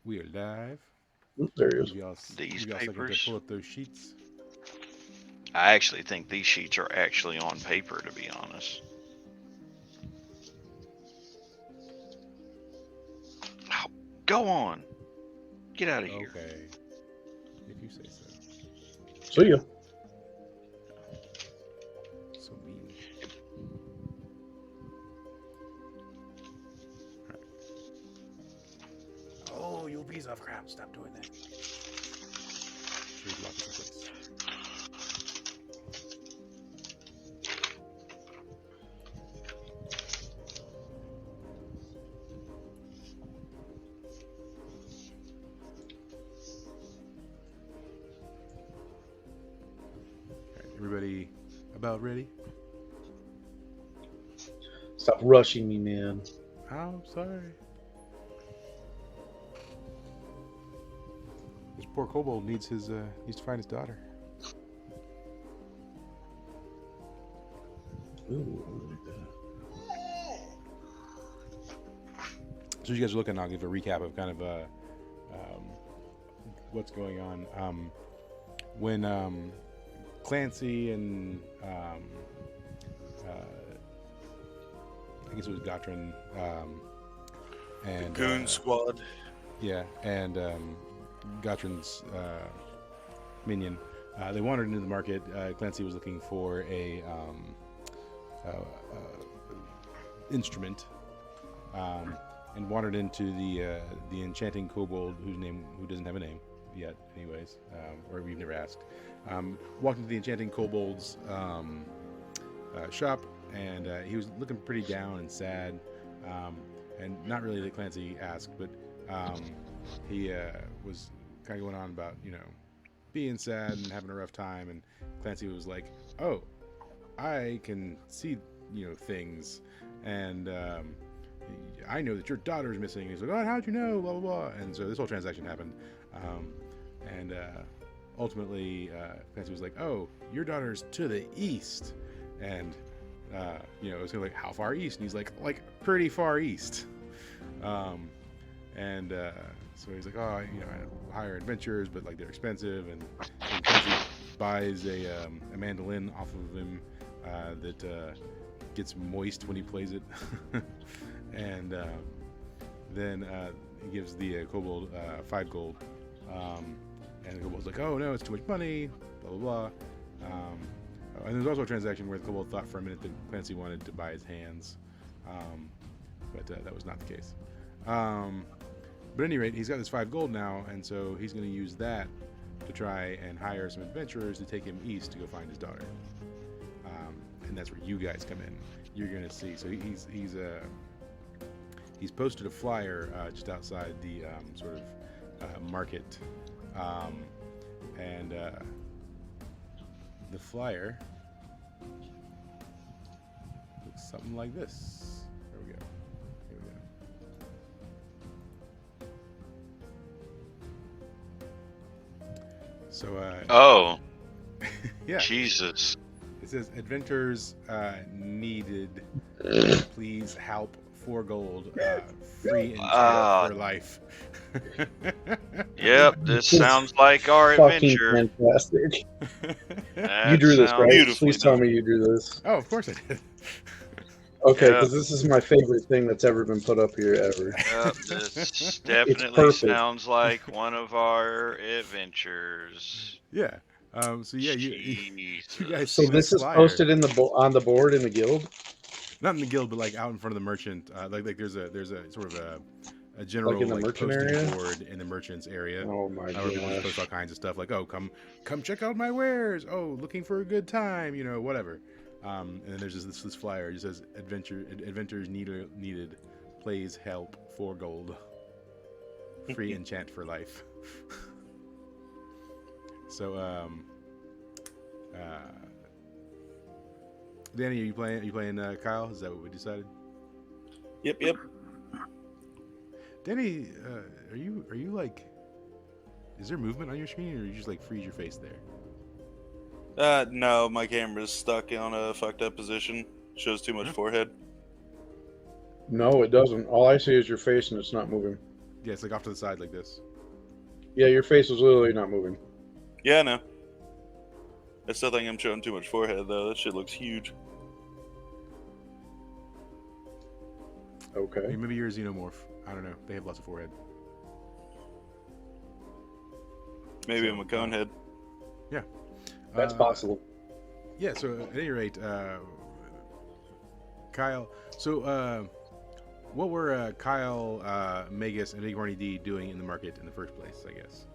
We are live. Oop, there he is. Give These y'all a second to papers. pull up those sheets. I actually think these sheets are actually on paper, to be honest. Oh, go on. Get out of here. Okay, if you say so. See ya. So mean. All right. Oh, you piece of crap! Stop doing that. Sure, you lock this in place. All right, everybody, about ready? Stop rushing me, man. Oh, I'm sorry. This poor kobold needs to find his daughter. Ooh, So you guys are looking. I'll give a recap of kind of what's going on. When Clancy and I guess it was Gotran and Goon Squad. yeah, and Gotran's minion. They wandered into the market. Clancy was looking for a instrument, and wandered into the enchanting kobold who doesn't have a name yet, anyways, or we've never asked. Walked into the enchanting kobold's shop, and he was looking pretty down and sad, and not really that Clancy asked, but he was kind of going on about being sad and having a rough time, and Clancy was like, "Oh, I can see things, and I know that your daughter's missing." And he's like, "Oh, how'd you know?" Blah blah blah. And so this whole transaction happened, and ultimately Clancy was like, "Oh, your daughter's to the east," and it was kind of like, "How far east?" And he's like pretty far east. And so he's like, "Oh, I hire adventurers, but like they're expensive." And Clancy buys a mandolin off of him that gets moist when he plays it, and then he gives the kobold 5 gold, and the kobold's like, "Oh no, it's too much money," blah blah blah. And there's also a transaction where the kobold thought for a minute that Clancy wanted to buy his hands, but that was not the case. But at any rate, he's got this 5 gold now, and so he's going to use that to try and hire some adventurers to take him east to go find his daughter. And that's where you guys come in. You're going to see. So he's posted a flyer just outside the sort of market, and the flyer looks something like this. There we go. Here we go. So Oh, yeah, Jesus. it says adventures needed. Please help 4 gold, free enchant for life. Yep, this This is sounds like our fucking adventure. fantastic. That You drew this, sounds right? beautifully Please tell done. me you drew this. Oh, of course I did. Okay, Yep, because this is my favorite thing that's ever been put up here ever. yep. This It's definitely perfect. sounds like one of our adventures. Yeah. So yeah, you guys Jesus. see So this this is flyer, posted in on the board in the guild, not in the guild, but like out in front of the merchant. Like there's a sort of a like general in the like merchant posting area. board in the merchant's area, Oh my where people just post all gosh. kinds of stuff like, "Oh, come check out my wares. Oh, looking for a good time, whatever." And then there's this flyer. It says adventures needed. Plays help 4 gold. Free enchant for life. So uh, Danny, are you playing? Are you playing Kyle? Is that what we decided? Yep. Danny, are you like? Is there movement on your screen, or you just like freeze your face there? No, my camera's stuck on a fucked up position. Shows too much Huh? forehead. No, it doesn't. All I see is your face, and it's not moving. Yeah, it's like off to the side like this. Yeah, your face was literally not moving. Yeah, I know. I still think I'm showing too much forehead, though. That shit looks huge. Okay. Maybe you're a xenomorph. I don't know. They have lots of forehead. Maybe So, I'm a conehead. That's possible. Yeah, so at any rate, Kyle, so what were Kyle, Magus, and Big Horny D doing in the market in the first place, I guess?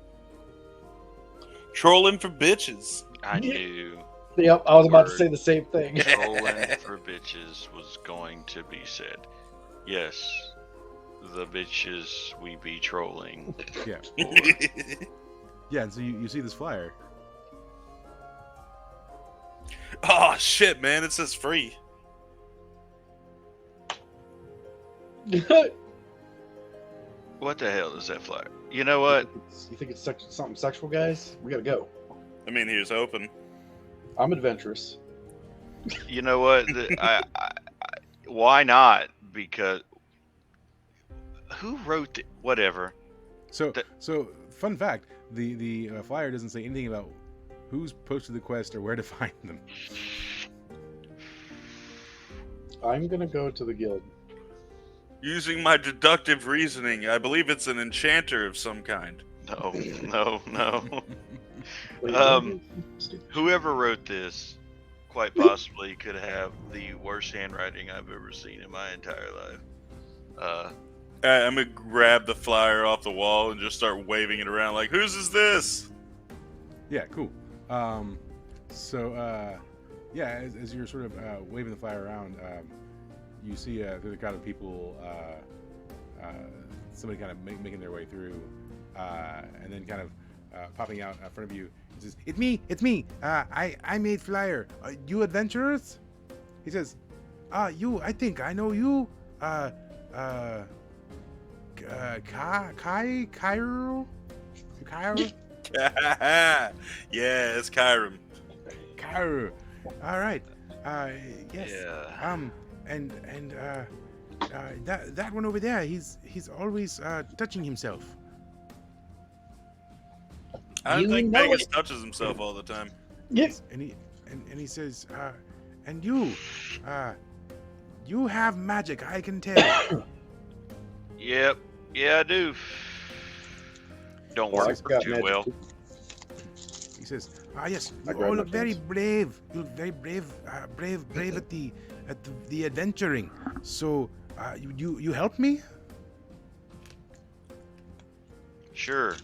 Trolling for bitches. I knew Yep, I was about to Word. say the same thing. trolling for bitches was going to be said. Yes, the bitches we be trolling. Yeah. for. Yeah, and so you see this flyer. Oh, shit, man. It says free. What the hell is that flyer? You know what? You think it's something sexual, guys? We gotta go. I mean, here's hoping. I'm adventurous. You know what? Why not? Because who wrote the, whatever? So, Th- so fun fact: the flyer doesn't say anything about who's posted the quest or where to find them. I'm gonna go to the guild. Using my deductive reasoning, I believe it's an enchanter of some kind. No, no. Wait, Um, Whoever wrote this quite possibly could have the worst handwriting I've ever seen in my entire life. Alright, I'm gonna grab the flyer off the wall and just start waving it around like, whose is this? Yeah, cool. Yeah, as you're sort of waving the flyer around, you see through the crowd of people, somebody kind of making their way through, and then kind of popping out in front of you. He says, "It's me. I made flyer. You adventurers?" He says, "You. I think I know you. Cairo? Yeah, it's Kyram. Cairo. All right. Yes. Yeah. And that one over there, he's always touching himself. I don't You think know Vegas it. touches himself all the time. Yes. And he says, and you have magic, I can tell. Yep. Yeah, I do. Don't Well, work I've got too magic well. too. He says, yes, I you grab all my look very pants. brave. You look very brave at the adventuring. So, you help me? Sure.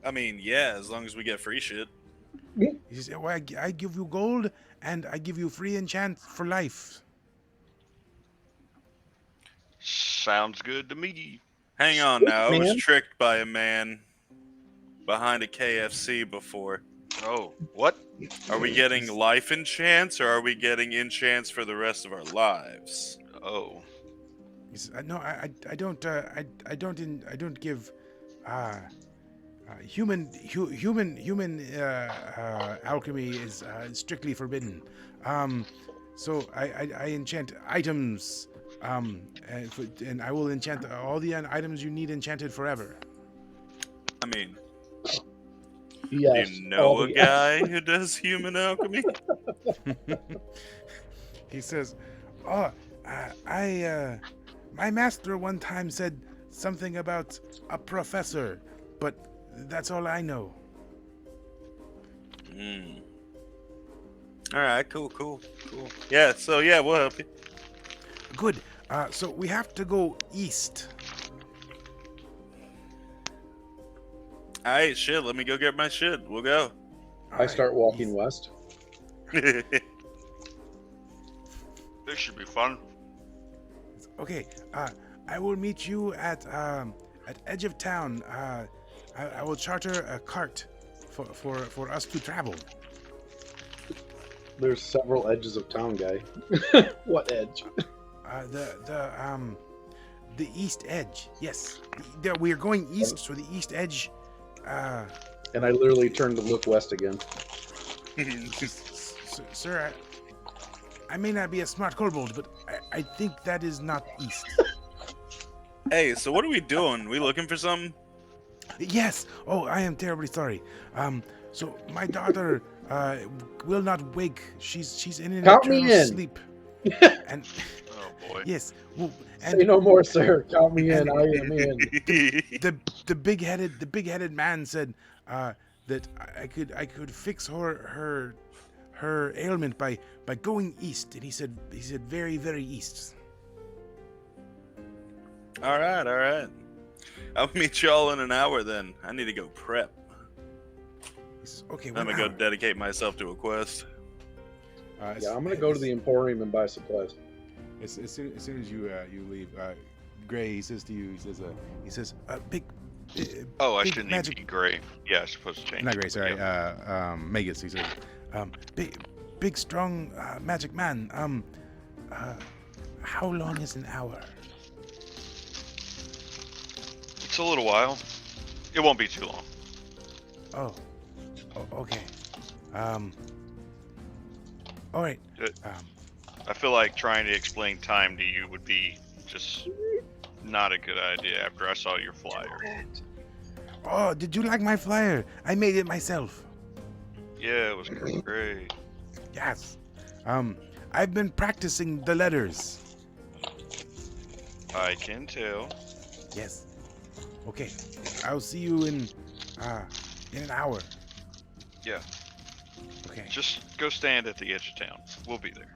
I mean, yeah, as long as we get free shit. He says, well, I give you gold and I give you free enchant for life. Sounds good to me. Hang on now, I was Man. tricked by a man behind a KFC before. Oh, what? Are we getting life enchants or are we getting enchants for the rest of our lives? Oh. He says, no, I don't give human alchemy is strictly forbidden. So I enchant items, and I will enchant all the items you need enchanted forever. I mean, Yes. you know a guy who does human alchemy? He says, "Oh, my master one time said something about a professor, but that's all I know." Alright, cool. Yeah, so yeah, we'll help you. Good. So we have to go east. Alright, shit, let me go get my shit. We'll go. I start walking west. This should be fun. Okay. I will meet you at edge of town. I will charter a cart for us to travel. There's several edges of town, guy. What edge? The east edge. Yes. We are going east, so the east edge. And I literally turned to look west again. Sir, I may not be a smart kobold, but I think that is not east. Hey, so what are we doing? We looking for something? Yes. Oh, I am terribly sorry. So my daughter will not wake. She's in an Count me eternal in. sleep. And Oh boy. yes, well, Say and no more, sir. Count me in. and I am in. the big-headed man said that I could fix her ailment by going east, and he said very, very east. All right. I'll meet y'all in an hour then. I need to go prep. He says, okay, I'm 1 gonna go hour. dedicate myself to a quest. Yeah, I'm gonna go to the Emporium and buy supplies. As soon as you leave, Gray, he says to you, he says big. Oh, I big shouldn't magic. even be gray. Yeah, I suppose to change. Not it, Gray, but sorry. yeah. Magus. He says, big strong magic man. How long is an hour? It's a little while. It won't be too long. Oh, okay. All right. I feel like trying to explain time to you would be just not a good idea after I saw your flyer. Oh, did you like my flyer? I made it myself. Yeah, it was great. Yes. I've been practicing the letters. I can tell. Yes. Okay. I'll see you in an hour. Yeah, Okay. just go stand at the edge of town. We'll be there.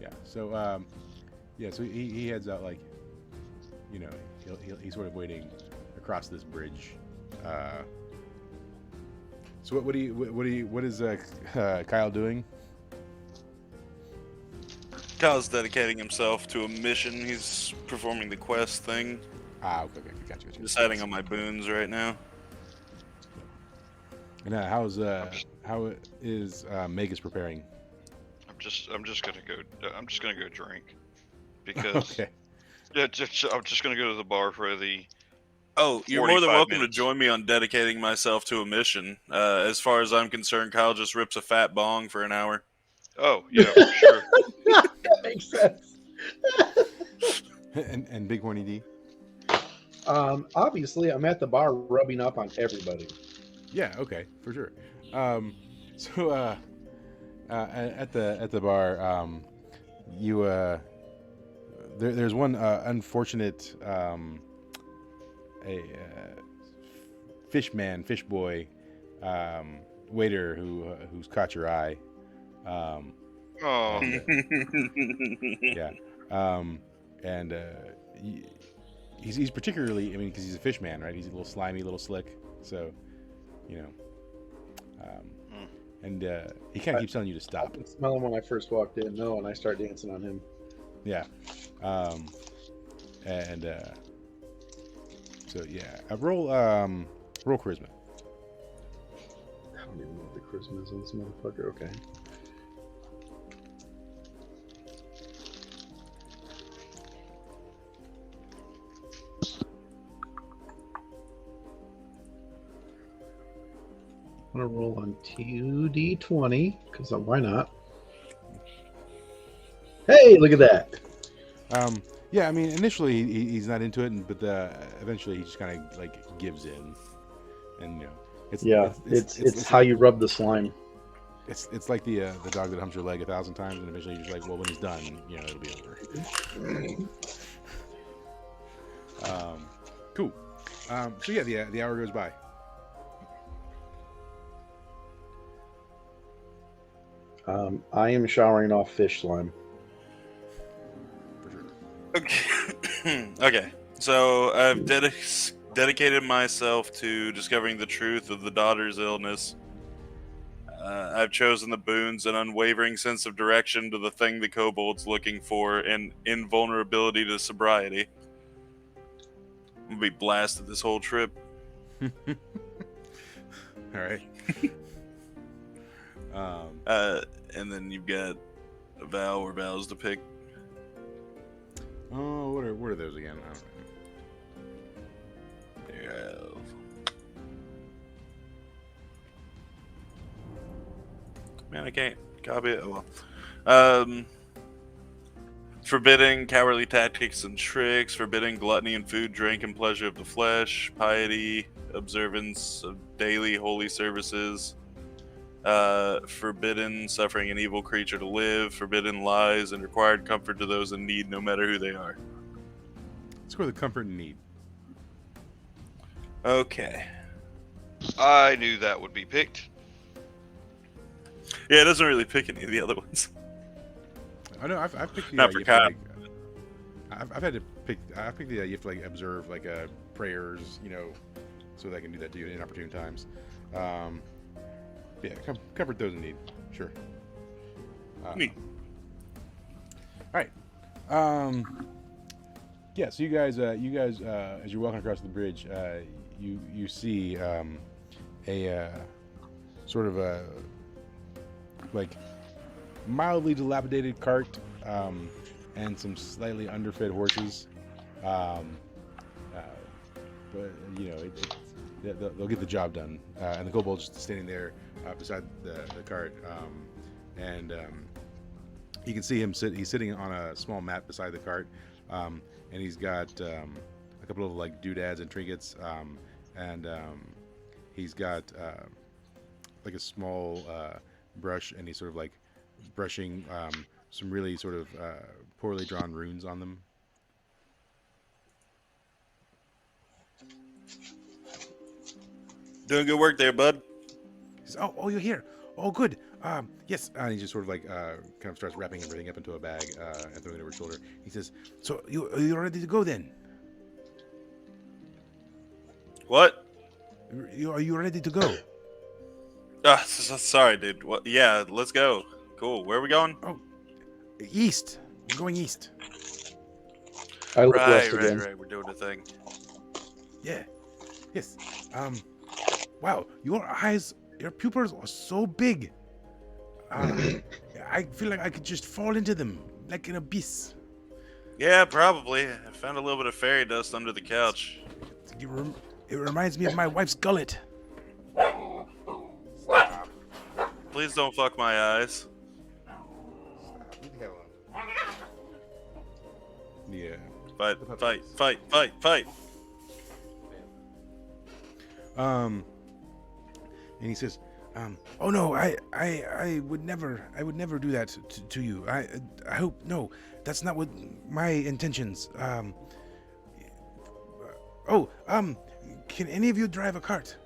Yeah. So so he heads out, like, you know, he's sort of waiting across this bridge. So what is Kyle doing? Kyle's dedicating himself to a mission. He's performing the quest thing. Okay, gotcha. Deciding on my boons right now. And how is Magus preparing? I'm just gonna go drink because Okay. yeah, I'm just gonna go to the bar for the. Oh, you're more than 45 welcome minutes. to join me on dedicating myself to a mission. As far as I'm concerned, Kyle just rips a fat bong for an hour. Oh yeah, for sure. That makes sense. and Big Horny D. Obviously, I'm at the bar rubbing up on everybody. Yeah. Okay. For sure. So at the bar, there's one unfortunate fish boy waiter who's caught your eye. Oh, Yeah. And he's particularly, I mean, because he's a fish man, right? He's a little slimy, a little slick. So, you know, and he kind of keeps telling you to I stop. can smell him when I first walked in. No, and I start dancing on him. Yeah. And so yeah, roll charisma. I don't even know what the charisma is on this motherfucker. Okay. I'm gonna roll on 2d20 because why not? Hey, look at that! Yeah, I mean, initially he's not into it, but eventually he just kind of like gives in, and you know, It's how you rub the slime. It's like the dog that humps your leg 1,000 times, and eventually you're just like, well, when he's done, you know, it'll be over. Cool. So yeah, the hour goes by. I am showering off fish slime. For sure. Okay. Okay. So I've dedicated myself to discovering the truth of the daughter's illness. I've chosen the boons, an unwavering sense of direction to the thing the kobold's looking for, and invulnerability to sobriety. I'm gonna be blasted this whole trip. All right. And then you've got a vow or vows to pick. Oh, what are those again? I don't know. You have man, I can't copy it. Oh, well. Forbidding cowardly tactics and tricks, forbidding gluttony and food, drink, and pleasure of the flesh, piety, observance of daily holy services, forbidden suffering an evil creature to live, forbidden lies, and required comfort to those in need, no matter who they are. Score the comfort and need. Okay. I knew that would be picked. Yeah, it doesn't really pick any of the other ones. I know I've picked the Not for you have to, cop. like, I've had to pick. I picked the you have to like observe like prayers, so that I can do that to you in inopportune times. Yeah, comfort those in need. Sure. Neat. All right. Yeah. So you guys, as you're walking across the bridge, you see a sort of a like mildly dilapidated cart and some slightly underfed horses. But they'll get the job done. And the kobold's just standing there beside the cart, and you can see him he's sitting on a small mat beside the cart, and he's got a couple of like doodads and trinkets, and he's got like a small brush, and he's sort of like brushing some really sort of poorly drawn runes on them. Doing good work there, bud. He says, "Oh, you're here. Oh, good. Yes." And he just sort of like kind of starts wrapping everything up into a bag and throwing it over his shoulder. He says, "So are you ready to go then? What? Are you ready to go?" Sorry, dude. What? Yeah, let's go. Cool. Where are we going? Oh, east. We're going east. I look west again. Right. We're doing a thing. Yeah. Yes. Wow. Your pupils are so big. I feel like I could just fall into them like an abyss. Yeah, probably. I found a little bit of fairy dust under the couch. It reminds me of my wife's gullet. Please don't fuck my eyes. Yeah. Fight. And he says, "Oh no, I would never do that to you. I hope no, that's not what my intentions. Can any of you drive a cart?"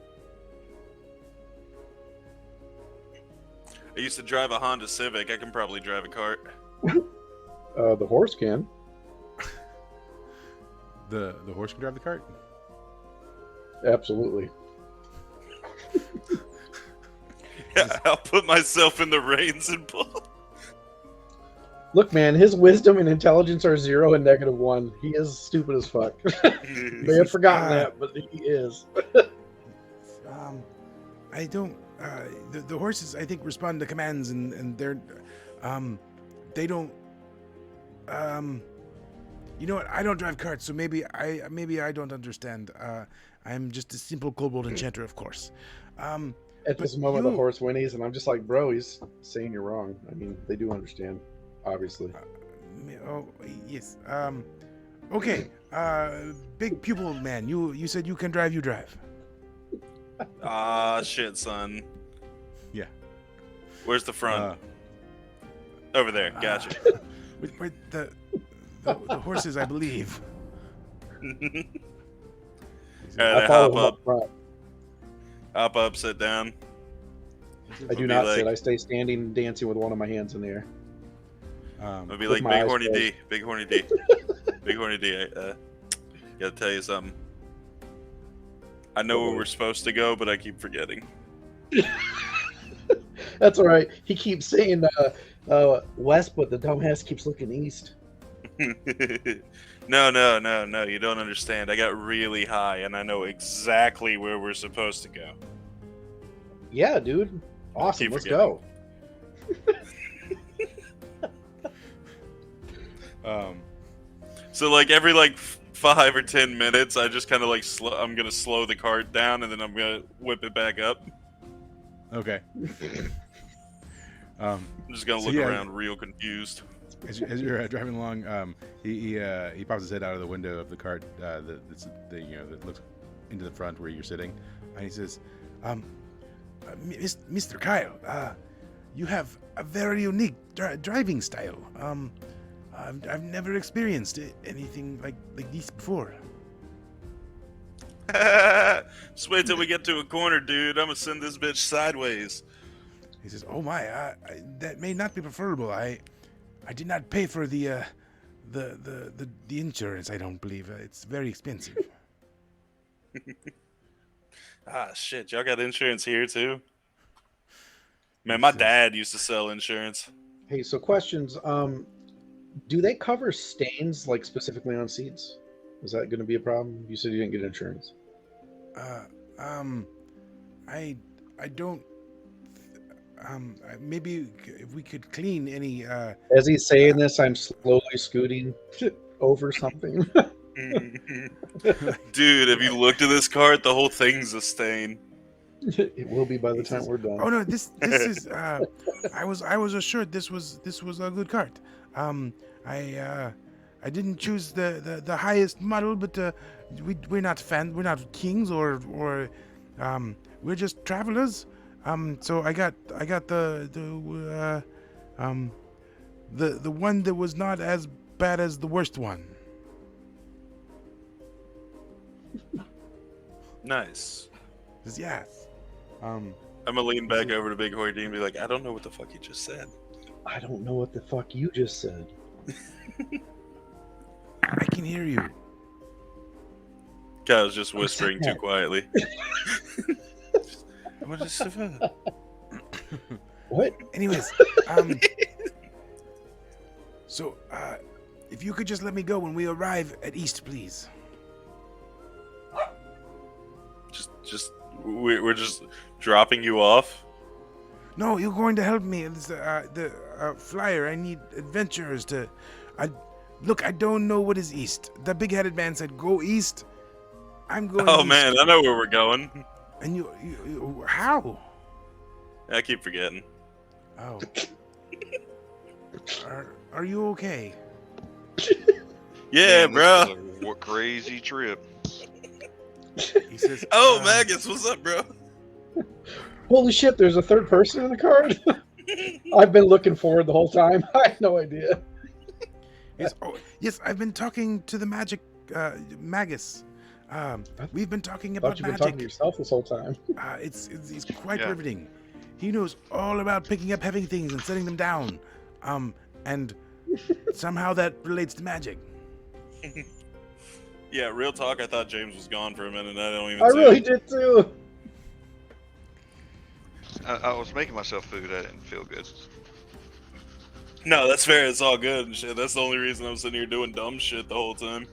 I used to drive a Honda Civic. I can probably drive a cart. The horse can. The horse can drive the cart? Absolutely. Yeah, I'll put myself in the reins and pull. Look, man, his wisdom and intelligence are 0 and -1. He is stupid as fuck. May have forgotten that, but he is. I don't. The horses, I think, respond to commands, and they're, they don't. You know what? I don't drive carts, so maybe I don't understand. I'm just a simple kobold enchanter, of course. At this moment, the horse whinnies, and I'm just like, bro, he's saying you're wrong. I mean, they do understand, obviously. Oh yes. Okay. Big pupil man. You said you can drive. You drive. Shit, son. Yeah. Where's the front? Over there. Gotcha. With the horses, I believe. Alright, hop up, sit down. I do not sit. I stay standing, dancing with one of my hands in the air. I'll be like Big Horny D. Big Horny D. Big Horny D. Gotta tell you something. I know where we're supposed to go, but I keep forgetting. That's all right. He keeps saying west, but the dumbass keeps looking east. No. You don't understand. I got really high, and I know exactly where we're supposed to go. Yeah, dude. Awesome. Let's go. So like every 5 or 10 minutes, I just kind of I'm gonna slow the cart down, and then I'm gonna whip it back up. Okay. I'm just gonna look around real confused. as you're driving along, he pops his head out of the window of the cart that looks into the front where you're sitting, and he says, Mr. Kyle, you have a very unique driving style. I've never experienced anything like this before. Just wait till we get to a corner, dude. I'm gonna send this bitch sideways. He says, "Oh my, that may not be preferable. I did not pay for the insurance. I don't believe it's very expensive." Ah, shit. Y'all got insurance here too? Man, my dad used to sell insurance. Hey, so questions. Do they cover stains like specifically on seats? Is that going to be a problem? You said you didn't get insurance. I don't. Maybe if we could clean any. As he's saying this, I'm slowly scooting over something. Dude, have you looked at this cart? The whole thing's a stain. It will be by the time we're done. Oh no, this is. I was assured this was a good cart. I didn't choose the highest model, but we're not we're not kings or we're just travelers. So I got the one that was not as bad as the worst one. Nice. Yes. I'm gonna lean back over to Big Hoity and be like, I don't know what the fuck he just said. I don't know what the fuck you just said. I can hear you. Kyle's just whispering too quietly. What is What? Anyways, so if you could just let me go when we arrive at East, please. We're just dropping you off. No, you're going to help me. It's, the flyer. I need adventurers to. Look, I don't know what is East. The big-headed man said, "Go East." I'm going. Oh east. Man, I know where we're going. And you how? I keep forgetting. Oh. Are you okay? Yeah, Man, bro. this is a crazy trip. He says, Oh, Magus, what's up, bro? Holy shit, there's a third person in the card? I've been looking forward the whole time. I had no idea. Yes, I've been talking to the Magus. We've been talking about Thought you've been magic. talking to yourself this whole time. It's quite riveting. He knows all about picking up heavy things and setting them down. And somehow that relates to magic. Yeah, real talk, I thought James was gone for a minute. I don't even I see really it. did too. I was making myself food. I didn't feel good. No, that's fair. It's all good and shit. That's the only reason I'm sitting here doing dumb shit the whole time.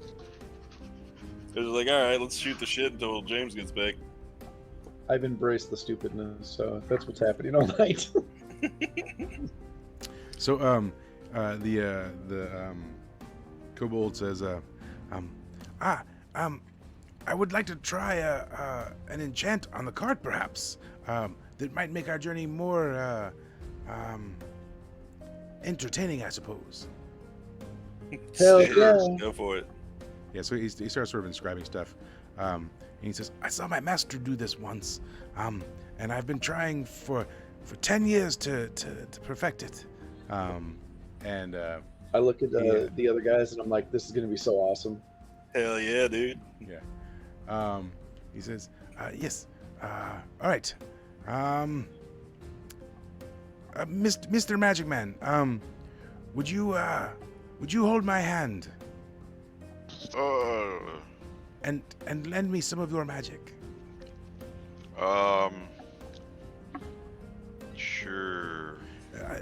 It was like, all right, let's shoot the shit until James gets back. I've embraced the stupidness, so that's what's happening all night. So the kobold says I would like to try an enchant on the cart, perhaps. That might make our journey more entertaining, I suppose. Hell Shit, yeah. go for it. Yeah, so he starts sort of inscribing stuff. And he says, I saw my master do this once. And I've been trying for 10 years to perfect it. And I look at the other guys and I'm like, this is going to be so awesome. Hell yeah, dude. yeah. He says, yes. All right. Mr. Magic Man, would you hold my hand and lend me some of your magic? Sure.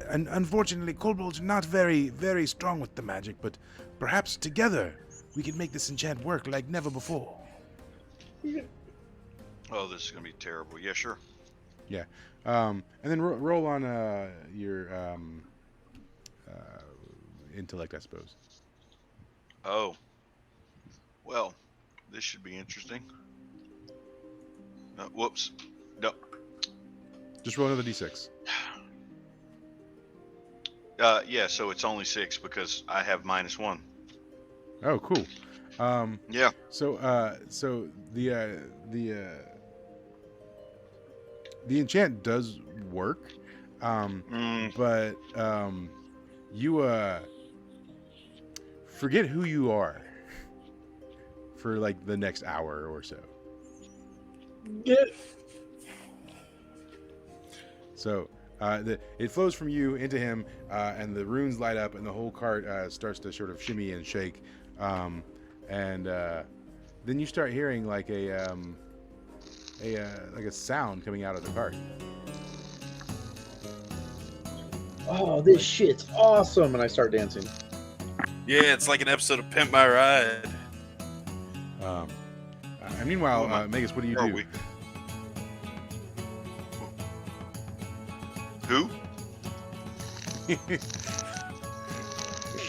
And unfortunately, kobolds are not very, very strong with the magic, but perhaps together we can make this enchant work like never before. Oh, this is gonna be terrible. Yeah, sure. Yeah. And then roll on your intellect, I suppose. Oh. Well, this should be interesting. Whoops. No. Just roll another d6. Yeah, so it's only 6 because I have -1. Oh, cool. Yeah. So the enchant does work, but you forget who you are for like the next hour or so. Get So it flows from you into him, and the runes light up, and the whole cart starts to sort of shimmy and shake, and then you start hearing like a sound coming out of the cart. oh, this shit's awesome, and I start dancing. Yeah, it's like an episode of Pimp My Ride. And meanwhile, Who am I? Megas, what do you Where are do? we? Who?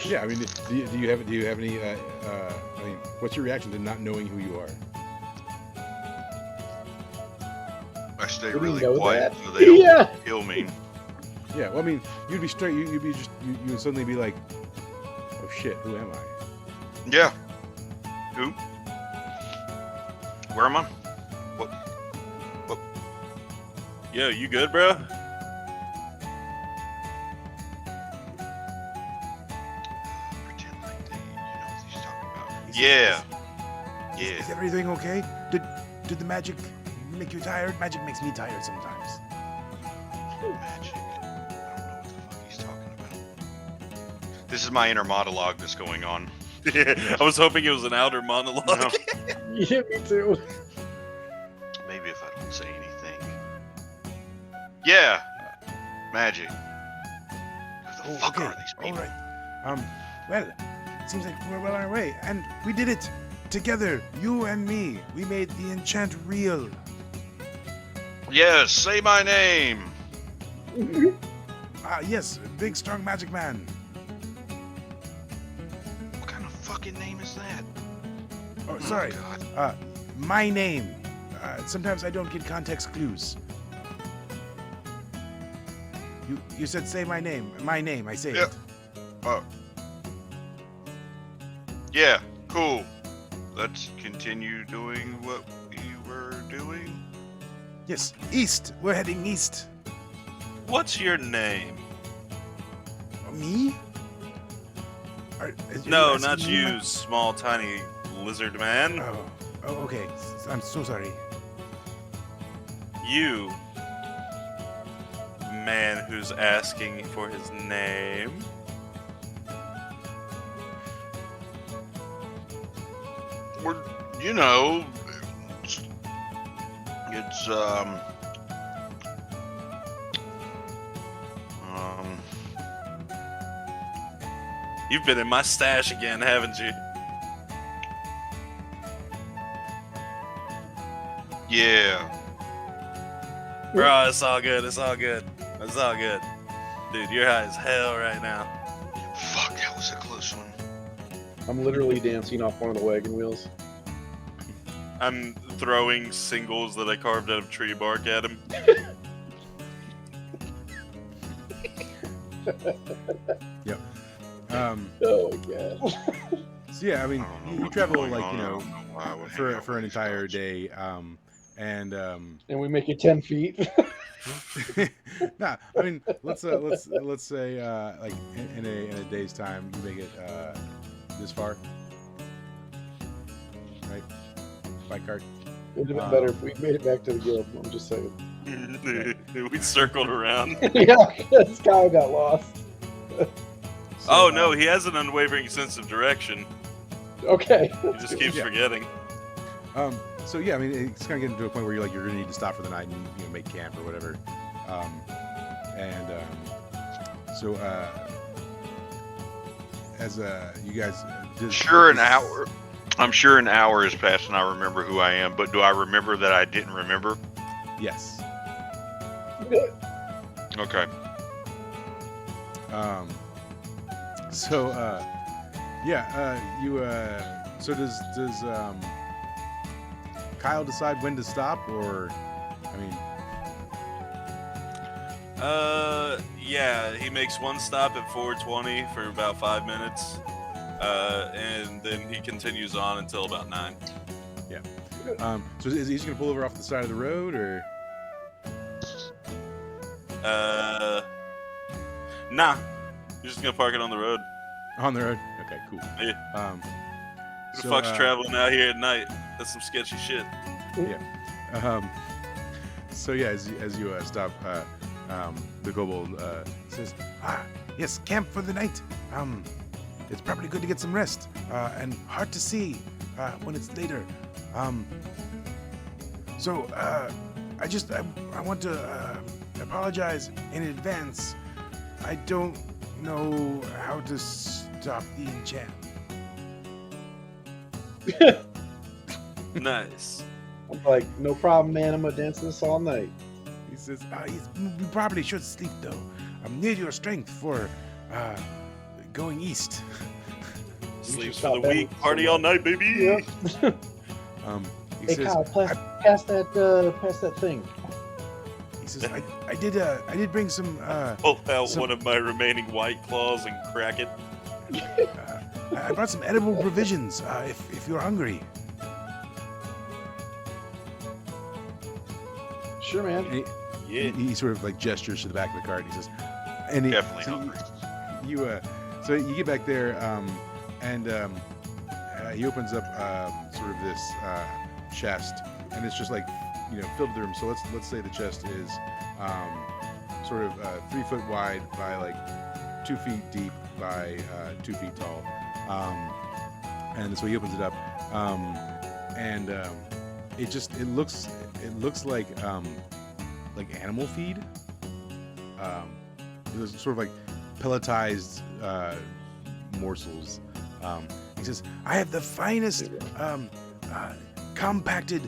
Yeah, I mean, do you have any? I mean, what's your reaction to not knowing who you are? I stay Do we really know quiet that? so they don't Yeah. kill me. Yeah, well, I mean, you'd be straight. You'd be just. You would suddenly be like, "Oh shit, who am I?" Yeah. Who? Where am I? What? Yo, you good, bro? Pretend like you know what he's talking about. Yeah. Yeah. Is everything okay? Did the magic make you tired? Magic makes me tired sometimes. Magic. I don't know what the fuck he's talking about. This is my inner monologue that's going on. Yeah, I was hoping it was an outer monologue. No. Yeah, me too. Maybe if I don't say anything. Yeah. Magic. Who the fuck are these all people? right. Well, it seems like we're well on our way, and we did it together. You and me. We made the enchant real. Yes, say my name. Yes, big strong magic man. What kind of fucking name is that? Oh, sorry. God. My name. Sometimes I don't get context clues. You said say my name. My name. I say Yeah. it. Yeah, cool. Let's continue doing what we were doing. Yes, east. We're heading east. What's your name? Me? No, not you, small, tiny lizard man. Oh, okay. I'm so sorry. You, man who's asking for his name. We're, you know, it's You've been in my stash again, haven't you? yeah. Bro, it's all good. It's all good. It's all good. Dude, you're high as hell right now. Fuck, that was a close one. I'm literally dancing off one of the wagon wheels. I'm throwing singles that I carved out of tree bark at him. Yep. Oh god. So yeah, I mean, I don't know you what's travel going like on. I don't know why I would hang out for an with these entire guys. day, and And we make it 10 feet. nah, I mean, let's say like in a day's time, you make it this far, right? By cart. It'd have been better if we made it back to the guild. I'm just saying. We circled around. Yeah, because Kyle got lost. So, Oh no, he has an unwavering sense of direction. Okay. He just keeps Yeah. forgetting. So yeah, I mean, it's kind of getting to a point where you're gonna need to stop for the night and make camp or whatever. So as you guys, Sure, an hour. I'm sure an hour has passed and I remember who I am, but do I remember that I didn't remember? Yes. Okay. So so does Kyle decide when to stop, or I mean, Yeah, he makes one stop at 420 for about 5 minutes, and then he continues on until about 9. So is he just gonna pull over off the side of the road, or? Nah, he's just gonna park it on the road. On the road? Okay, cool. Yeah. Who the So, fuck's traveling out here at night? That's some sketchy shit. So yeah, as you stop, the kobold says, yes, camp for the night. It's probably good to get some rest, and hard to see when it's later. So I want to apologize in advance. I don't know how to stop the enchant. Nice. I'm like, no problem, man. I'm gonna dance this all night. He says, you probably should sleep though. Need your strength for going east. Sleeps stop for the that week, with party all night, baby. Yeah. He Hey, says, Kyle, pass that thing. he says, I did bring some. Pull out So- one of my remaining white claws and crack it. I brought some edible provisions. If you're hungry. Sure, man. And Yeah. he sort of like gestures to the back of the cart. And he says, and he, Definitely so hungry. So you get back there, and he opens up sort of this chest, and it's just like filled with room. So let's say the chest is sort of 3 foot wide by like 2 feet deep by 2 feet tall, and so he opens it up, and it looks like animal feed. It was sort of like pelletized morsels. He says, I have the finest compacted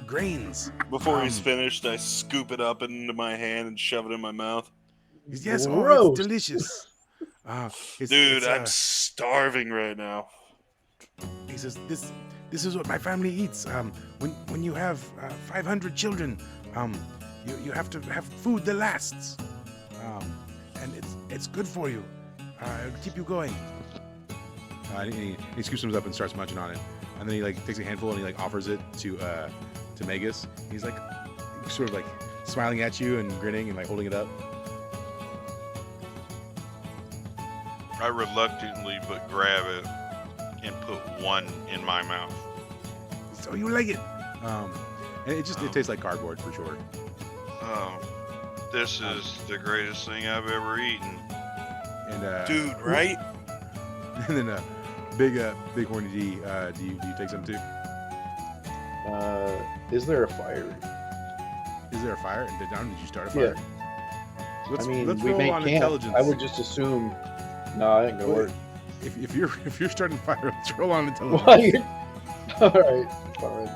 grains. Before he's finished, I scoop it up into my hand and shove it in my mouth. Yes, Gross. it's delicious. Dude, I'm starving right now. He says, this is what my family eats. When you have 500 children, you have to have food that lasts. And it's good for you. It'll keep you going. And he scoops him up and starts munching on it. And then he like takes a handful and he like offers it to Magus. He's like sort of like smiling at you and grinning and like holding it up. I reluctantly but grab it and put one in my mouth. So you like it. And it tastes like cardboard for sure. This is the greatest thing I've ever eaten. And Dude, right? And then big horny D, do you take some too? Is there a fire? Is there a fire? And did you start a Yeah. fire? I mean, let's we roll make on camp. intelligence. I would just assume. No, it ain't gonna work. If you're starting a fire, let's roll on intelligence. Why you? All right, fine.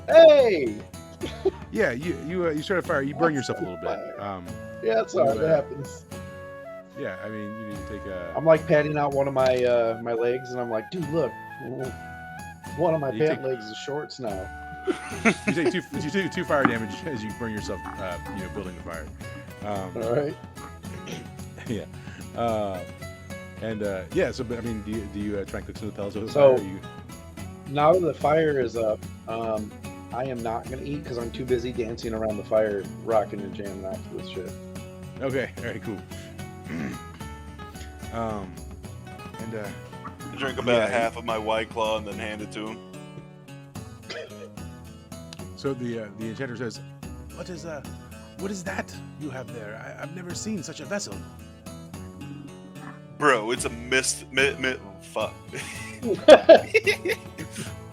Hey. Yeah, you start a fire. You burn yourself a little bit. Yeah, that's all right. You, That happens. Yeah, I mean, you need to take a. I'm like patting out one of my my legs, and I'm like, dude, look, one of my You pant take- legs is shorts now. You take two fire damage as you burn yourself. Building the fire. All right. Yeah. Yeah. So, but I mean, do you try and cook some of the pellets over the So- fire? Or you... Now that the fire is up, I am not gonna eat because I'm too busy dancing around the fire, rocking and jamming out to this shit. Okay. All right. Cool. Drink about Yeah. half of my white claw and then hand it to him. So the enchanter says, what is that you have there? I've never seen such a vessel. Bro, it's a fuck.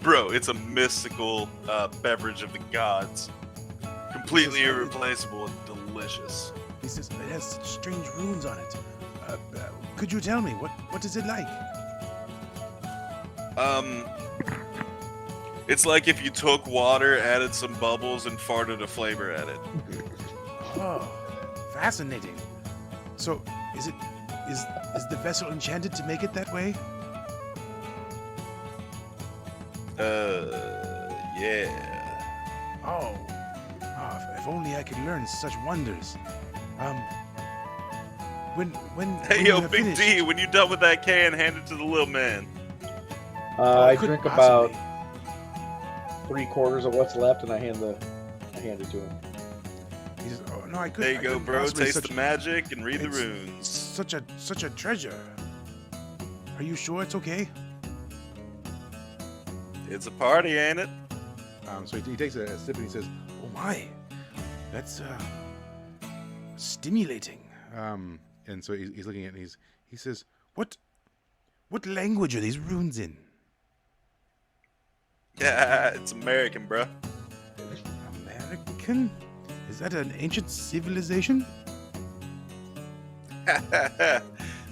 Bro, it's a mystical beverage of the gods. Completely irreplaceable and delicious. He says it has such strange runes on it. Could you tell me what is it like? It's like if you took water, added some bubbles, and farted a flavor at it. Oh, fascinating. So is the vessel enchanted to make it that way? Yeah. Oh, if only I could learn such wonders. When Hey, you yo, have Big finished, D, when you done with that can, hand it to the little man. I couldn't drink about possibly. 3/4 of what's left, and I hand it to him. He says, "Oh no, I couldn't." There you I go, couldn't bro. possibly Taste such, the magic and read the it's runes. Such a treasure. Are you sure it's okay? It's a party, ain't it? So he takes a sip and he says, "Oh my, that's stimulating." And so he's looking at it and he says, "What language are these runes in?" Yeah, it's American, bro. American? Is that an ancient civilization?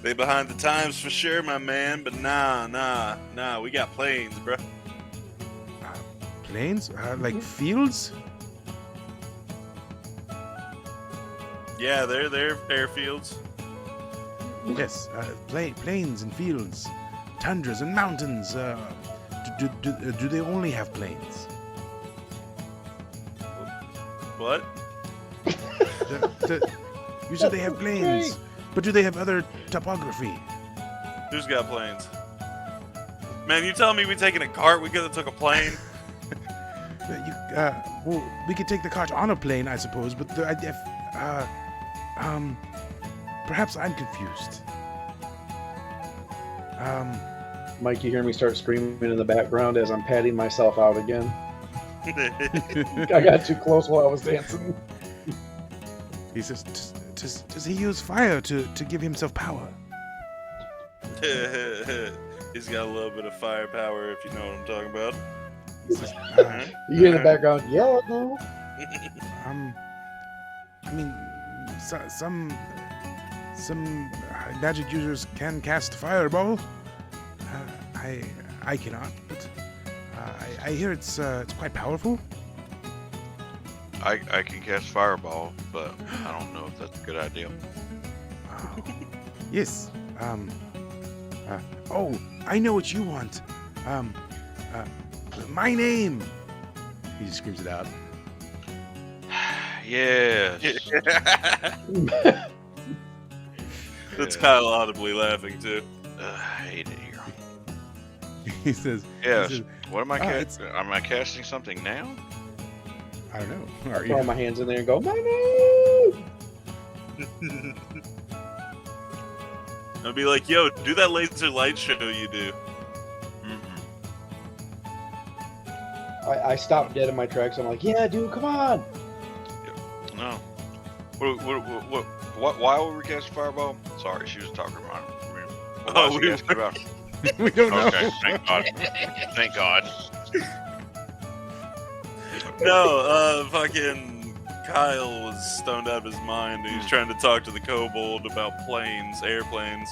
They behind the times for sure, my man. But nah. We got planes, bro. Plains? Like fields? Yeah, they're airfields. Yes, plains and fields, tundras and mountains. Do they only have plains? What? You said they have plains, but do they have other topography? Who's got planes? Man, you telling me we taking a cart? We could have took a plane. Well, we could take the cart on a plane, I suppose, but perhaps I'm confused. Mike, you hear me start screaming in the background as I'm patting myself out again. I got too close while I was dancing. He says, does he use fire to give himself power? He's got a little bit of firepower, if you know what I'm talking about. He says, You hear in the background, yeah, no. I mean, some magic users can cast fireball. I cannot, but I hear it's quite powerful. I can cast fireball, but I don't know if that's a good idea. Yes. Oh, I know what you want. My name. He just screams it out. Yes. That's Kyle audibly laughing too. I hate it here. He says, Yes. he says, What am I it's- casting? Am I casting something now? I don't know. I Are throw you? my hands in there and go, my name! I'll be like, yo, do that laser light show you do. I stopped dead in my tracks. I'm like, yeah, dude, come on. No. What? Why would we cast fireball? Sorry, she was talking about it. What Oh, was she we- asking about? We don't know. Okay, thank God. Thank God. No, fucking Kyle was stoned out of his mind. He was trying to talk to the kobold about planes, airplanes.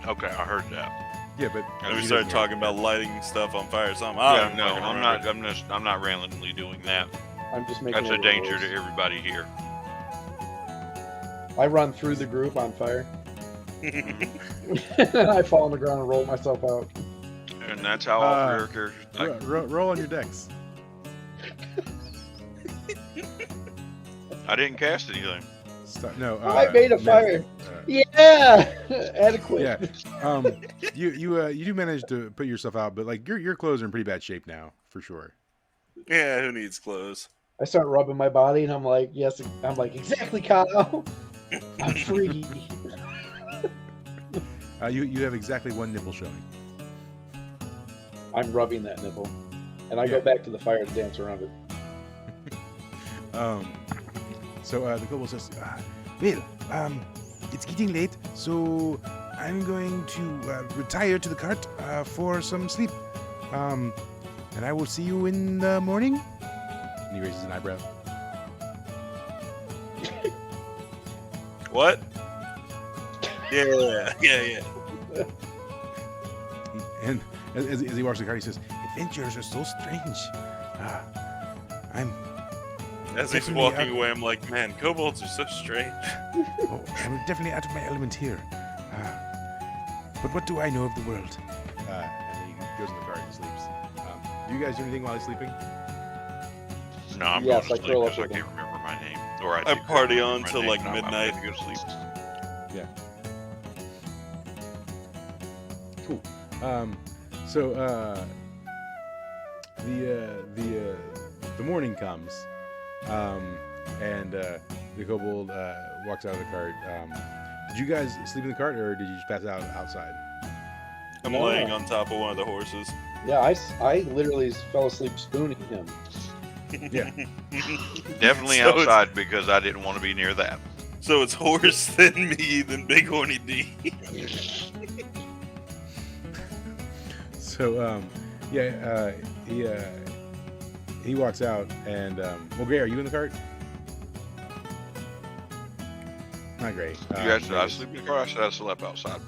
Okay, I heard that. Yeah, but And we he started doesn't talking about lighting stuff on fire or something. Yeah, no, I'm not randomly doing that. I'm just making That's a it danger worse. to everybody here. I run through the group on fire. And I fall on the ground and roll myself out. And that's how all career characters. roll on your decks. I didn't cast anything. No, I made a no, fire. Yeah, adequate. Yeah. You do manage to put yourself out, but like your clothes are in pretty bad shape now, for sure. Yeah, who needs clothes? I start rubbing my body, and I'm like, yes. I'm like, exactly, Kyle. I'm free. You have exactly one nipple showing. I'm rubbing that nipple, and I go back to the fire to dance around it. So the kobold says, well, it's getting late, so I'm going to retire to the cart for some sleep. And I will see you in the morning. And he raises an eyebrow. What? Yeah. And as he walks the cart, he says, adventures are so strange. I'm As he's Definitely walking out- away, I'm like, man, kobolds are so strange. I'm definitely out of my element here. But what do I know of the world? And then he goes in the cart and sleeps. Do you guys do anything while he's sleeping? No, I'm Yes, going I to curl sleep up because I with can't remember my name. Or I party on my till name, like and I'm midnight. gonna go to sleep. Cool. So the morning comes, and the kobold walks out of the cart. Did you guys sleep in the cart, or did you just pass out outside? I'm No. laying on top of one of the horses. Yeah, I literally fell asleep spooning him. Yeah. Definitely So it's- outside because I didn't want to be near that. So it's horse, then me, then Big Horny D. So he walks out, and well, Gray, are you in the cart? Not Gray. You guys said I sleep in the car. I said I slept outside.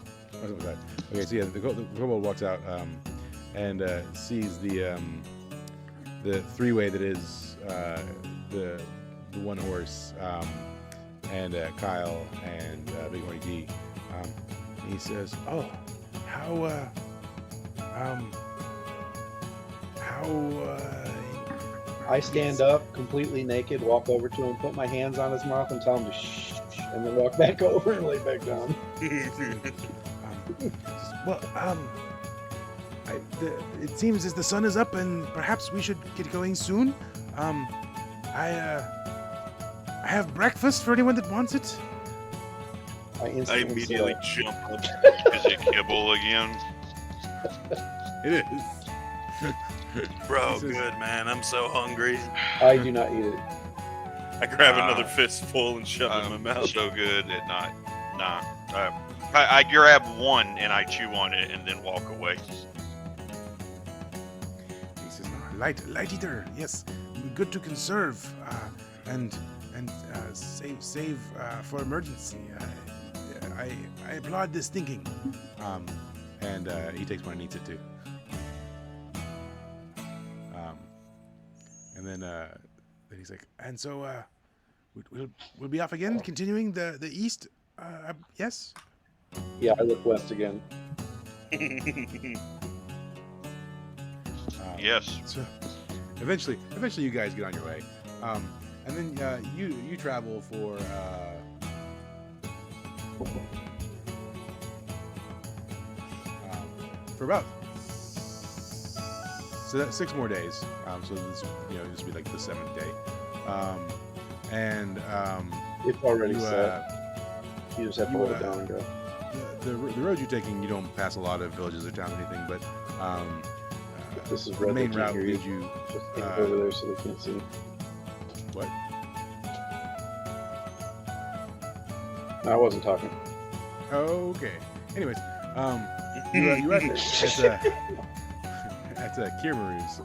Okay, so yeah, the kobold walks out and sees the three-way that is the one horse and Kyle and Big Horny D. And he says, "Oh, how I stand up completely naked, walk over to him, put my hands on his mouth, and tell him to shh, and then walk back over and lay back down. Well, it seems as the sun is up, and perhaps we should get going soon. I have breakfast for anyone that wants it. I I instantly immediately say, jump up. Is it kibble again? It is. Bro, This is- good man. I'm so hungry. I do not eat it. I grab another fistful and shove it in my mouth. So good at not. Nah. I grab one and I chew on it and then walk away. He says, "Light eater. Yes, good to conserve and save for emergency. I applaud this thinking." And he takes one and eats it too. And then he's like, "And so we'll be off again, continuing the east. Yes." Yeah, I look west again. Yes. So eventually you guys get on your way, and then you travel for about that's 6 more days. So this this will be like the 7th day, and It's already you, set. You just have to you, hold it down and go. the road you're taking, you don't pass a lot of villages or towns or anything, but This is the red. main They can't route hear you. leads you. Just take it over there so they can't see. What? No, I wasn't talking. Okay. Anyways, you at Kirmaru's.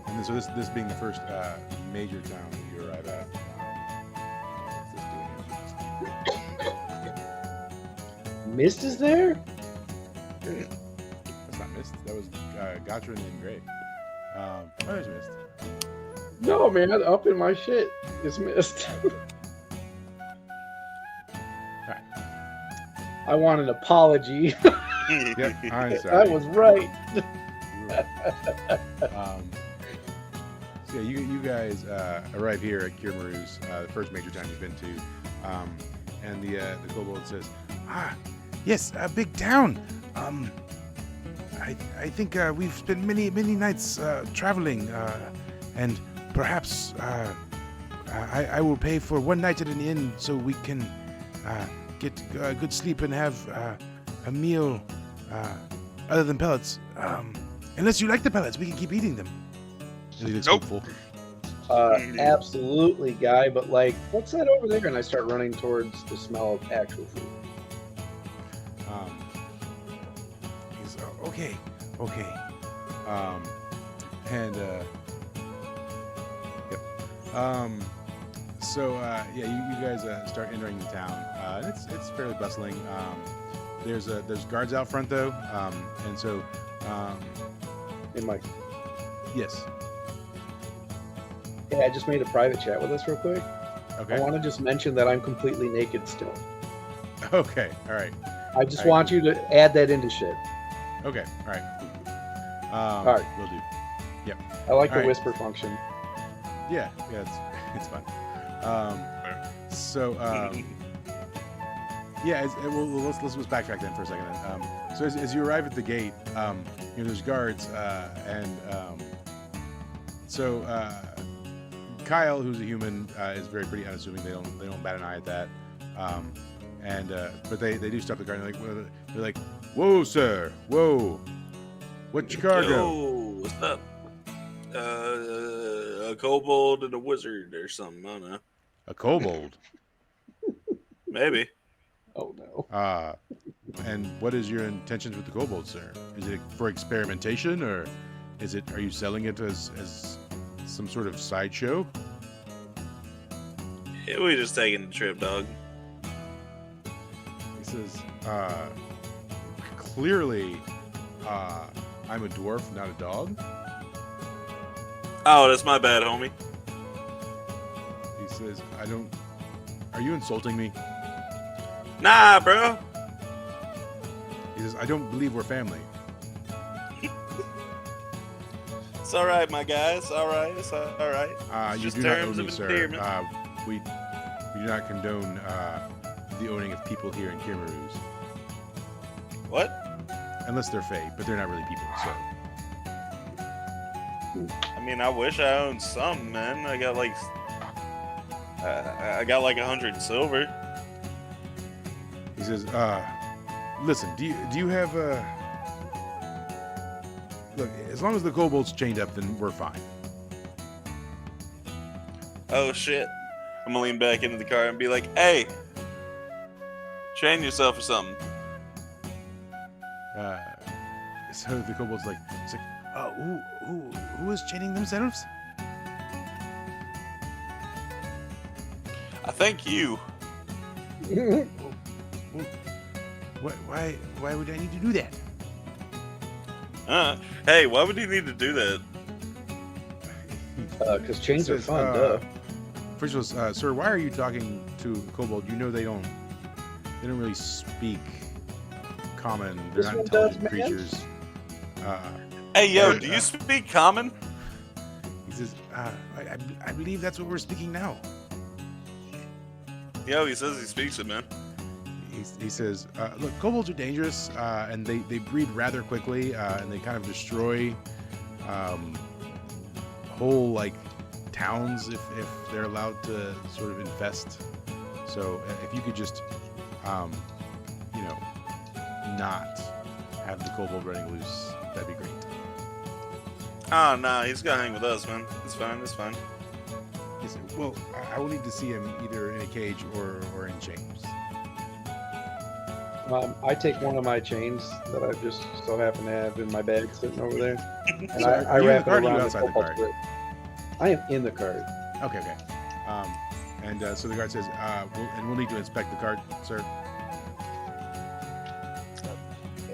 And then, so this being the first major town that you arrive at. Mist is there? That's not Mist. That was Gotrin and Gray. Oh, there's Mist. No, man. Up in my shit. It's Mist. Alright. I want an apology. Yep, I'm I sorry. was right. So yeah, you guys arrive here at Kirmaru's, the first major town you've been to, and the kobold says, yes, a big town. I think we've spent many nights traveling, and perhaps I will pay for one night at an inn so we can get good sleep and have a meal other than pellets. Unless you like the pellets, we can keep eating them. And he looks Nope. hopeful. Absolutely, guy. But like, what's that over there? And I start running towards the smell of actual food. He's okay. And yep. So yeah, you guys start entering the town. And it's fairly bustling. There's guards out front though, and so In my, yes. hey, I just made a private chat with us real quick. Okay. I want to just mention that I'm completely naked still. Okay. All right. I just Alright, want you to add that into shit. Okay. All right. All right. Will do. Yep. I like the Alright. whisper function. Yeah, it's fun. So yeah, well, let's backtrack then for a second. So as you arrive at the gate, there's guards, and so Kyle, who's a human, is very pretty unassuming. They don't bat an eye at that. But they do stop the guard. And they're like, "Whoa, sir! Whoa! What's your cargo?" Yo, what's up? A kobold and a wizard or something. I don't know. A kobold. Maybe. Oh no. And what is your intentions with the kobold, sir? Is it for experimentation, or are you selling it as some sort of sideshow? Yeah, we just taking the trip, dog. He says, clearly, I'm a dwarf, not a dog. Oh, that's my bad, homie. He says, are you insulting me? Nah, bro. He says, I don't believe we're family. It's all right, my guy. It's all right. It's all right. You just do not own terms me, of sir. endearment. We do not condone the owning of people here in Kimaruz. What? Unless they're Fae, but they're not really people, so. I mean, I wish I owned some, man. I got like 100 silver. He says, listen, do you have look, as long as the kobold's chained up, then we're fine. Oh shit! I'm gonna lean back into the car and be like, "Hey, chain yourself or something." So the kobold's like, it's like, who is chaining themselves? I thank you. Why would I need to do that? Hey, why would you need to do that? Because chains are Says, fun, duh. First of all, sir, why are you talking to kobold? You know they don't really speak common. They're This not one does, intelligent man. creatures. Hey, yo, Yeah, do you speak common? He says, I believe that's what we're speaking now. Yo, he says he speaks it, man. He says, look, kobolds are dangerous, and they breed rather quickly, and they kind of destroy whole, like, towns if they're allowed to sort of infest. So if you could just, not have the kobold running loose, that'd be great. Oh, nah, he's gonna hang with us, man. It's fine, it's fine. He said, well, I will need to see him either in a cage or in chains. I take one of my chains that I just so happen to have in my bag sitting over there, and So I are you in wrap the it cart or around you the outside the football cart? strip. I am in the cart. Okay. So the guard says, we'll need to inspect the cart, sir.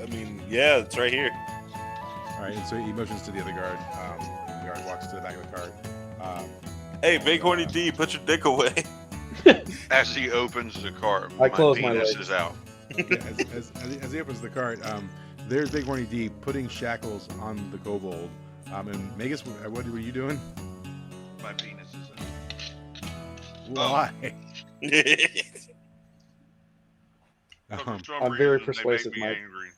I mean, yeah, it's right here. All right, and so he motions to the other guard. The guard walks to the back of the cart. Hey, Big Horny D, put your dick away. As he opens the cart, I close my penis legs. is out. As he opens the cart, there's Big Horny D putting shackles on the kobold. And Magus, what were you doing? My penis is out. Why? For some I'm very reason, persuasive, they make me Mike. angry.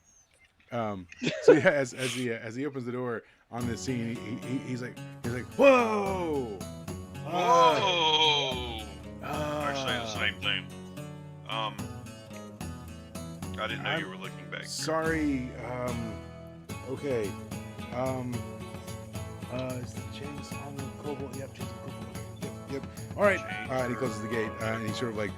So yeah, as he opens the door on this scene, he's like, whoa! Whoa! I say the same thing. I didn't know you were looking back. Sorry. Okay. Is the chains on the kobold? Yep, chains on the kobold. Yep. All right. And he closes the gate, and he sort of like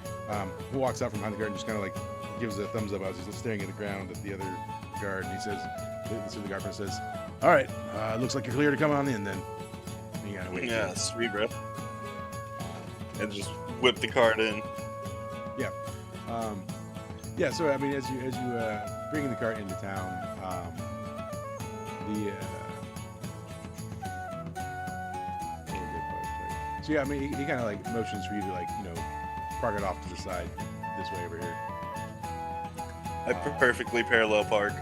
walks out from behind the guard and just kind of like gives a thumbs up as he's staring at the ground at the other guard, and he says, so the guard says, "All right, looks like you're clear to come on in then." And you gotta wait. Yeah, sweet, bro. And just whip the cart in. Yeah. So I mean, as you bring the cart into town, so yeah, I mean, he kind of like motions for you to like park it off to the side this way over here. I perfectly parallel park.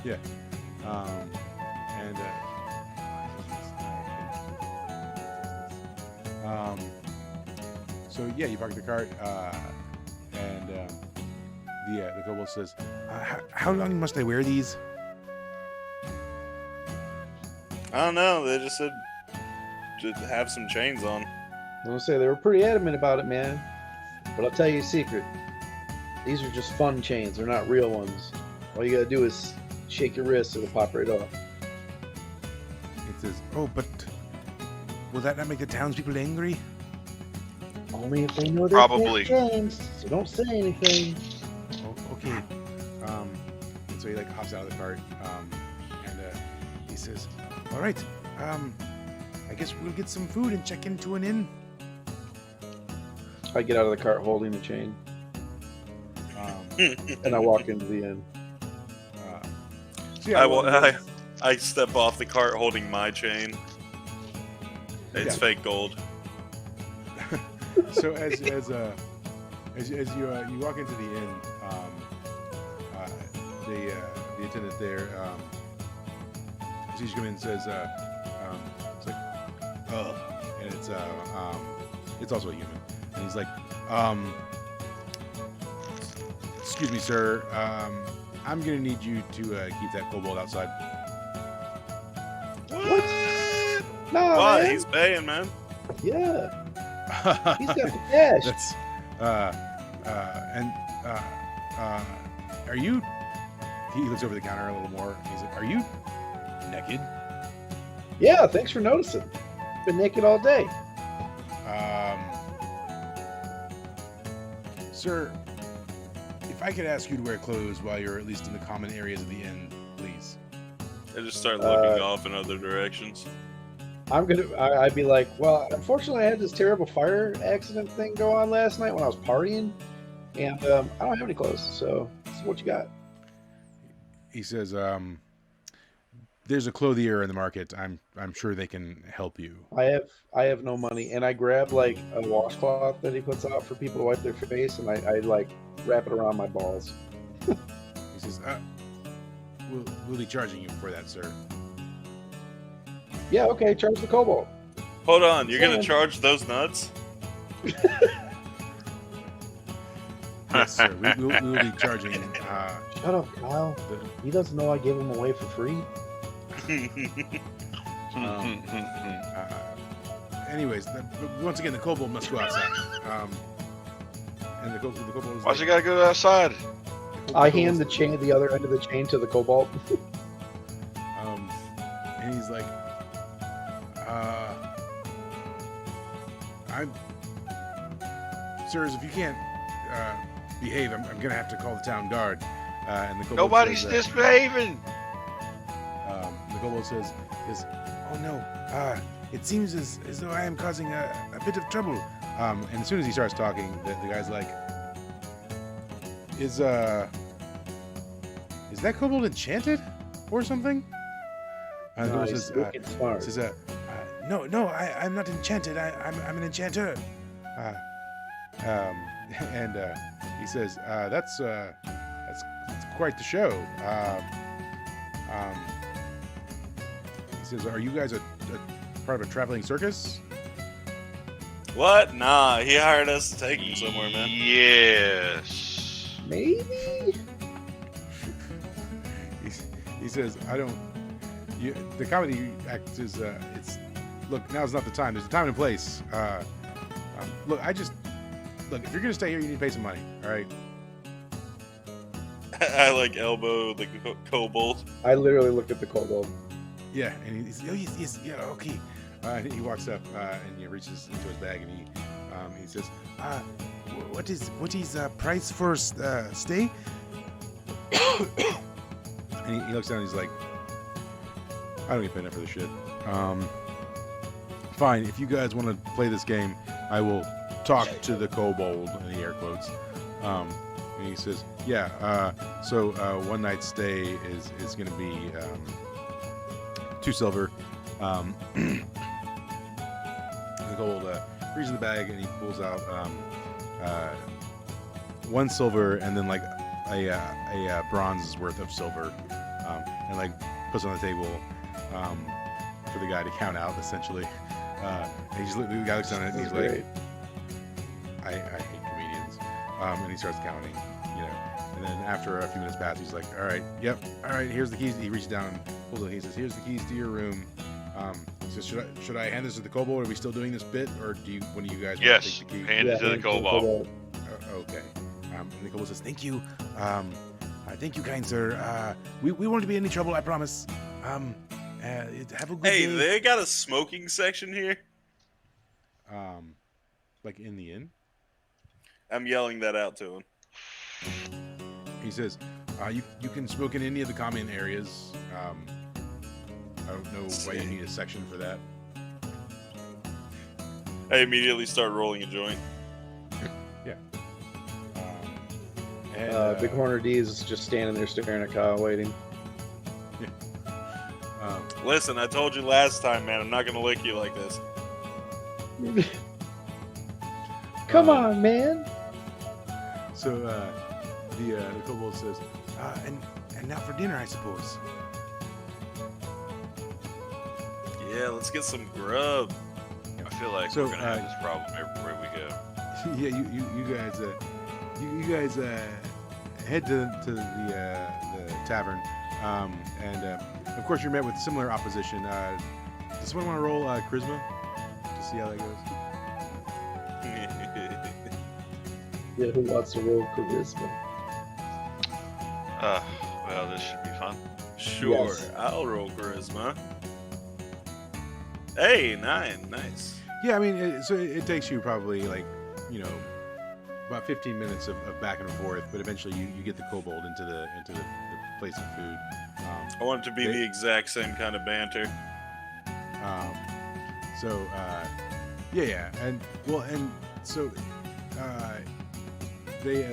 Yeah. And So yeah, you park the cart, and the kobold says, "How long must I wear these?" I don't know. They just said to have some chains on. I was gonna say they were pretty adamant about it, man. But I'll tell you a secret. These are just fun chains. They're not real ones. All you gotta do is shake your wrist, it'll pop right off. It says, "Oh, but will that not make the townspeople angry?" Only if they know they're Probably. chains. So don't say anything. Oh, okay. And so he like hops out of the cart, and he says, "All right. I guess we'll get some food and check into an inn." I get out of the cart holding the chain, and I walk into the inn. So yeah, I step off the cart holding my chain. It's Yeah. fake gold. So as you walk into the inn, the attendant there sees you come in and says, it's like, "Oh," and it's also a human, and he's like, "Excuse me, sir, I'm gonna need you to keep that kobold outside." What? Nah, Why? man. He's paying, man. Yeah, he's got the cash. That's are you? He looks over the counter a little more. He's like, "Are you naked?" Yeah, thanks for noticing. Been naked all day. Sir, if I could ask you to wear clothes while you're at least in the common areas of the inn, please. I just start looking off in other directions. I'd be like, well, unfortunately, I had this terrible fire accident thing go on last night when I was partying, and I don't have any clothes. So what you got? He says, "There's a clothier in the market. I'm sure they can help you." I have no money, and I grab like a washcloth that he puts out for people to wipe their face, and I like wrap it around my balls. He says, we'll be charging you for that, sir." Yeah, okay, charge the kobold. Hold on, you're gonna Sam. charge those nuts? Yes, sir. We'll be charging. Shut up, Kyle. He doesn't know I gave him away for free. Anyways, once again, the kobold must go outside. And the kobold is Why's like, you gotta go outside? I hand the other end of the chain to the kobold. And he's like, sirs, if you can't behave, I'm gonna have to call the town guard. And the kobold Nobody's says, misbehaving. the kobold says, "Oh no, it seems as though I am causing a bit of trouble." And as soon as he starts talking, the guy's like, "Is that kobold enchanted or something?" And the kobold Nice, says, wicked smart. says, "No, I'm not enchanted. I'm an enchanter." And he says, "That's quite the show." He says, "Are you guys a part of a traveling circus?" What? Nah, he hired us to take him somewhere, man. Yes. Maybe. He says, "I don't." The comedy act is it's. Look, now's not the time. There's a time and a place. Look, if you're gonna stay here, you need to pay some money. All right. I like elbow the kobold. I literally look at the kobold. Yeah, and he's, "Oh, yes, yeah, okay." And he walks up and he reaches into his bag and he says, what is price for stay?" And he looks down and he's like, "I don't get paid enough for this shit. Fine, if you guys want to play this game, I will talk to the kobold," and he air quotes. And he says, "Yeah, so one night stay is going to be 2 silver." The kobold reaches in the bag and he pulls out 1 silver and then like a bronze's worth of silver, and like puts it on the table for the guy to count out essentially. And he just the guy looks down at it and he's That's like, great. I hate comedians. And he starts counting, you know. And then after a few minutes pass, he's like, all right, yep, all right, here's the keys. He reaches down and pulls it. He says, here's the keys to your room. He says, should I hand this to the kobold? Are we still doing this bit, or do you one of you guys want Yes, to take the key? hand it to the hand kobold. Okay. And the kobold says, thank you. Thank you, kind sir. We won't be in any trouble, I promise. Have a good Hey, day. they got a smoking section here. Like in the inn. I'm yelling that out to him. He says, you can smoke in any of the common areas. I don't know why you need a section for that. I immediately start rolling a joint. Yeah. Big Horner D is just standing there staring at Kyle, waiting. Listen, I told you last time, man. I'm not gonna lick you like this. Come on, man. So the kobold says, and now for dinner, I suppose. Yeah, let's get some grub. I feel like So, we're gonna have this problem everywhere we go. Yeah, you guys head to the tavern, and of course you're met with similar opposition. Does someone want to roll charisma to see how that goes? Yeah, who wants to roll charisma? Well, this should be fun. Sure, Yes. I'll roll charisma. Hey, 9, nice. Yeah, I mean, it takes you probably like, about 15 minutes of back and forth, but eventually you get the kobold into the place of food. I want it to be the exact same kind of banter. Yeah, and so they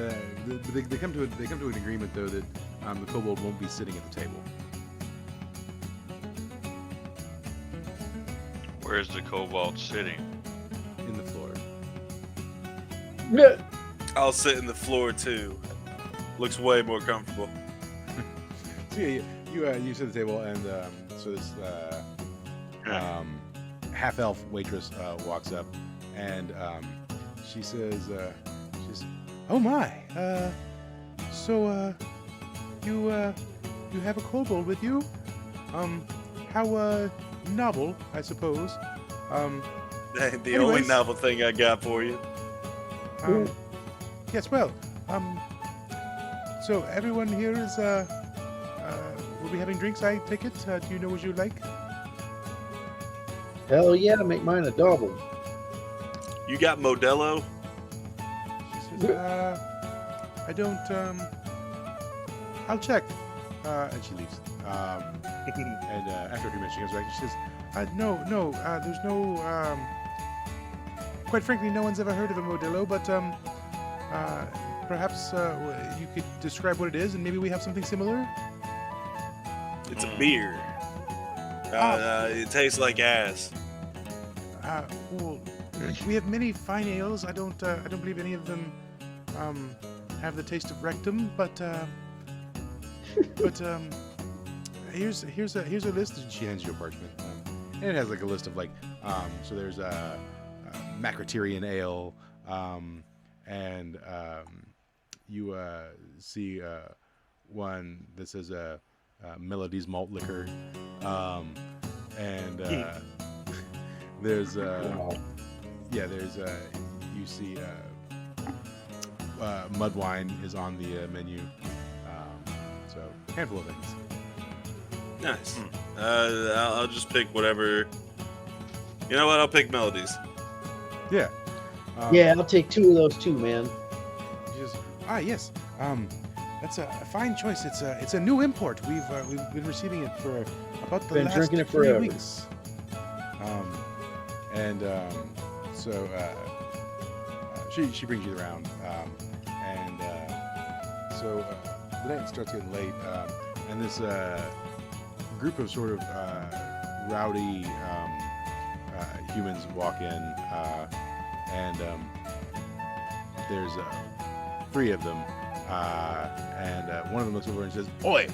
come to an agreement though that the kobold won't be sitting at the table. Where's the kobold sitting? In the floor. Yeah. I'll sit in the floor too. Looks way more comfortable. So yeah, you sit at the table, and so this half-elf waitress walks up, and she says, "Oh my, so you have a kobold with you? How novel, I suppose. The only Anyways. novel thing I got for you. Yes, well, so everyone here is will be having drinks. I take it. Do you know what you like? Hell yeah, make mine a double. You got Modelo? She says, I don't. I'll check. And she leaves. And after a few minutes, she comes back and she says, no, there's no. Quite frankly, no one's ever heard of a Modelo, but perhaps you could describe what it is, and maybe we have something similar. It's a beer. It tastes like ass. Well, we have many fine ales. I don't believe any of them have the taste of rectum, but here's a list. And she hands you a parchment, and it has like a list of like so there's Macroterian ale, and you see one that says Melody's malt liquor, and there's there's you see mud wine is on the menu, so handful of things. Nice. I'll just pick whatever. You know what? I'll pick Melodies. Yeah. Yeah, I'll take 2 of those too, man. Just, yes. That's a fine choice. It's a new import. We've been receiving it for about the Been last drinking it 3 forever. weeks. So she brings you around, and so the night starts getting late, and this group of sort of rowdy humans walk in, and there's 3 of them, and one of them looks over and says, "Oi,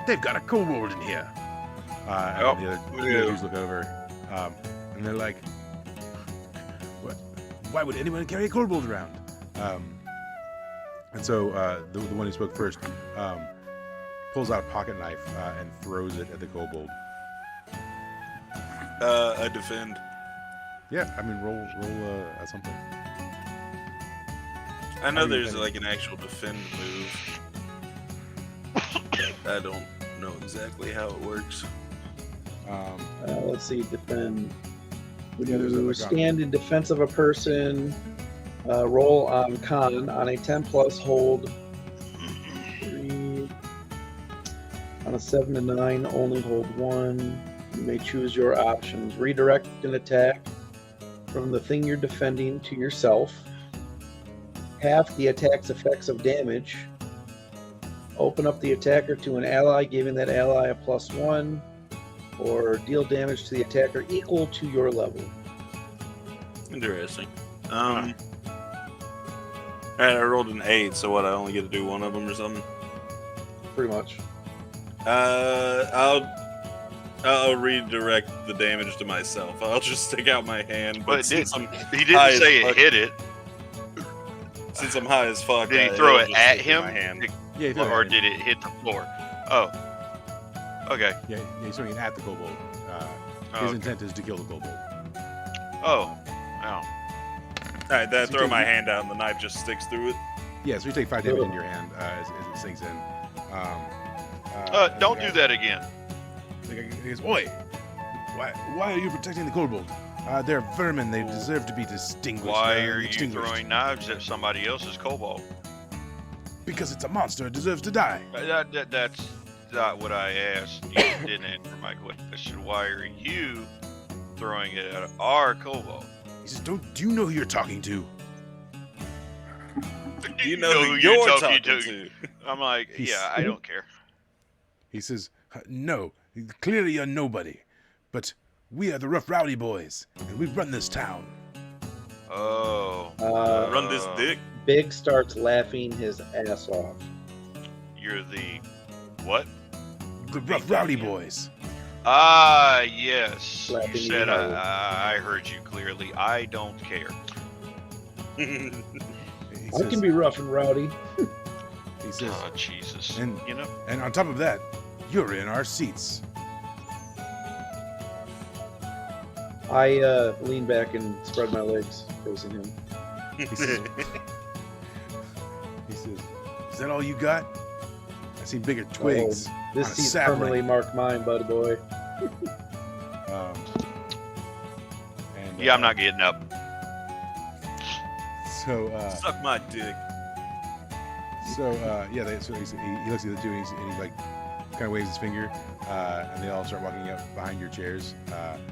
they've got a kobold in here." And the other dudes look over, and they're like, "What? Why would anyone carry a kobold around?" And so the one who spoke first pulls out a pocket knife and throws it at the kobold. I defend. Yeah, I mean, roll something. I How know are you there's defending? like an actual defend move. I don't know exactly how it works. Let's see, defend. When Yeah, there's a, you like, stand in defense of a person, roll on con. On a 10 plus, hold 3. On a 7 to 9, only hold 1. You may choose your options. Redirect an attack from the thing you're defending to yourself. Half the attack's effects of damage. Open up the attacker to an ally, giving that ally a +1. Or deal damage to the attacker equal to your level. Interesting. Alright, I rolled an 8, so what? I only get to do one of them or something. Pretty much. I'll redirect the damage to myself. I'll just stick out my hand. But since I'm he high didn't as say it fuck- hit it. Since I'm high as fuck, Did he throw I'll it just at stick in him? my hand. Yeah, he threw it Or at him. did it hit the floor? Oh. Okay. Yeah, he's throwing it at the kobold. Oh, His okay. intent is to kill the kobold. Oh. Wow. Alright, then I So throw take- my hand out and the knife just sticks through it. Yeah, so you take 5 damage into your hand as it sinks in. And Don't the do guy- that again. the guy goes, "Oi! Why are you protecting the kobold? They're vermin. They deserve to be distinguished. Why are you extinguished. throwing knives at somebody else's cobalt? Because it's a monster. It deserves to die." That's not what I asked. You didn't answer my question. Why are you throwing it at our cobalt? He says, "Do you know who you're talking to?" You know who you're talking to. I'm like, He's- yeah, I don't care. He says, "No, clearly you're nobody. But we are the Rough Rowdy Boys, and we run this town." Oh. Run this dick. Big starts laughing his ass off. You're the what? The Rough Rowdy Boys. Ah, yes. Slapping You said you hard. I heard you clearly. I don't care. He I says, can be rough and rowdy. he says, Oh, Jesus. And- You know? and on top of that, you're in our seats. I lean back and spread my legs facing him. He says, "Is that all you got? I see bigger twigs." This On a seat's sapling. permanently marked mine, buddy boy. And, Yeah, I'm not getting up. So, Suck my dick. yeah, he looks at the two and he like kind of waves his finger, and they all start walking up behind your chairs,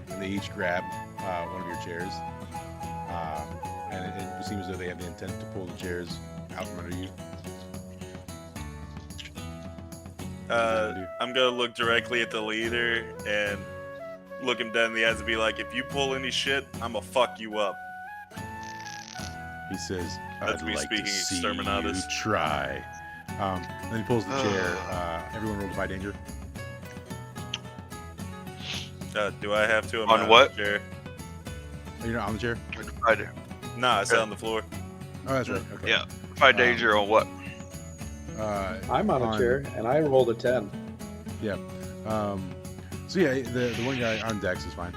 and they each grab one of your chairs, and it seems as though they have the intent to pull the chairs out from under you. I'm gonna look directly at the leader and look him dead in the eyes and be like, if you pull any shit, I'ma fuck you up. He says, That's "I'd me like to speaking see exterminatus." you try." Then he pulls the chair. Everyone roll Defy Danger. Do I have to? On what? Chair? Oh, you're not on the chair? Nah, I sat on the floor. Oh, that's right. Okay. Yeah. Five danger on what? I'm on a chair, and I rolled a 10. So yeah, the one guy on Dex is fine.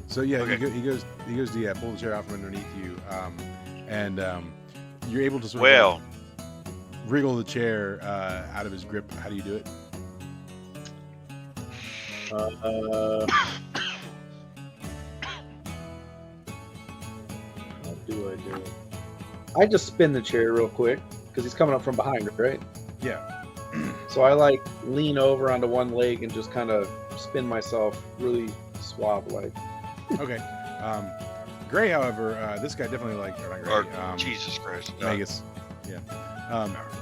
So yeah, Okay. he goes to pull the chair out from underneath you, and you're able to sort of Well, wriggle the chair out of his grip. How do you do it? How do I do it? I just spin the chair real quick because he's coming up from behind, right? Yeah. So I like lean over onto one leg and just kind of spin myself really suave like. Okay. Gray, however, this guy definitely or not Gray. or Jesus Christ. Magus. Yeah.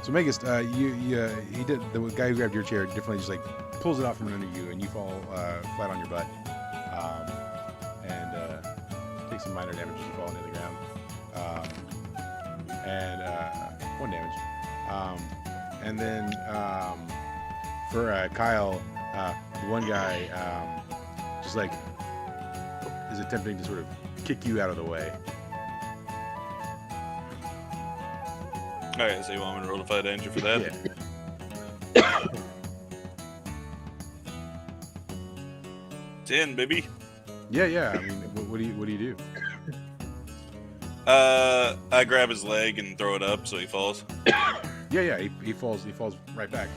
So Magus, he did the guy who grabbed your chair definitely just like pulls it out from under you, and you fall flat on your butt, and take some minor damage as you fall into the ground, and 1 damage. And then for Kyle, the one guy just like is attempting to sort of kick you out of the way. Alright, so you want me to roll to fight danger for that? Yeah. 10, baby. Yeah. I mean, what do you do? I grab his leg and throw it up so he falls. Yeah. He falls right back.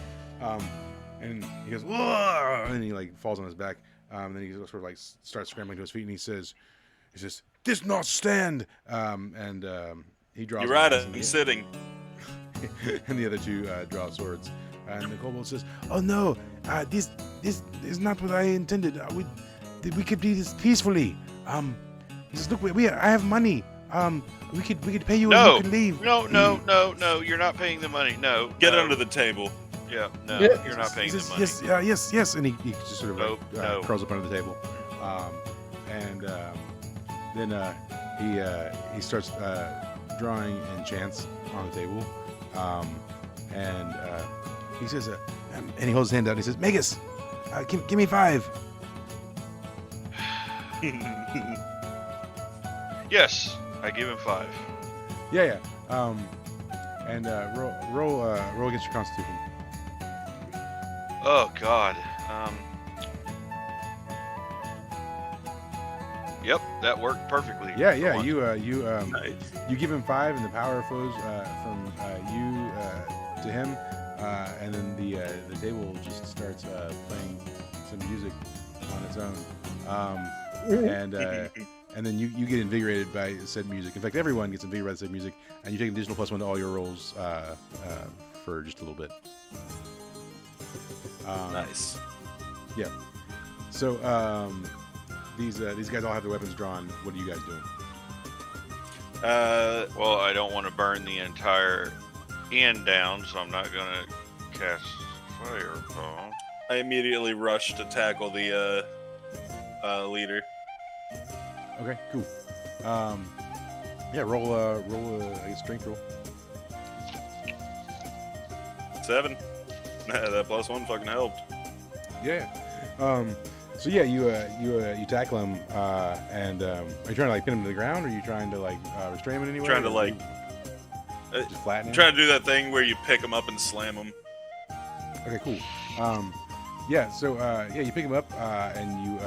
And he goes, whoa, and he like falls on his back. Then he sort of like starts scrambling to his feet, and he says, "This not stand." He draws. You're right, knives, I'm sitting. and the other two draw swords. And the kobold says, "Oh no, this is not what I intended. We could do this peacefully." He says, "Look, I have money. We could pay you and you can leave." No, you're not paying the money. No. Get no. under the table. Yeah, no, Yeah. you're not paying He the says, money. yes, and he just sort of Nope, no. curls up under the table, then he starts drawing enchants on the table, and he says, and he holds his hand out and he says, "Magus, give me 5." Yes, I give him 5. Yeah. And roll against your Constitution. Oh God. Yep, that worked perfectly. Yeah. For once. Nice. You give him 5, and the power flows from you to him, and then the table just starts playing some music on its own, and then you get invigorated by said music. In fact, everyone gets invigorated by said music, and you take an additional +1 to all your rolls for just a little bit. Nice. Yeah. So these guys all have their weapons drawn. What are you guys doing? Well, I don't want to burn the entire inn down, so I'm not gonna cast fireball. I immediately rush to tackle the leader. Okay, cool. Yeah, roll a strength roll. 7. That +1 fucking helped. Yeah. So yeah, you tackle him, and are you trying to like pin him to the ground, or are you trying to like restrain him in any way? Trying to or like, just flatten him? trying to do that thing where you pick him up and slam him. Okay, cool. Yeah. So you pick him up, and you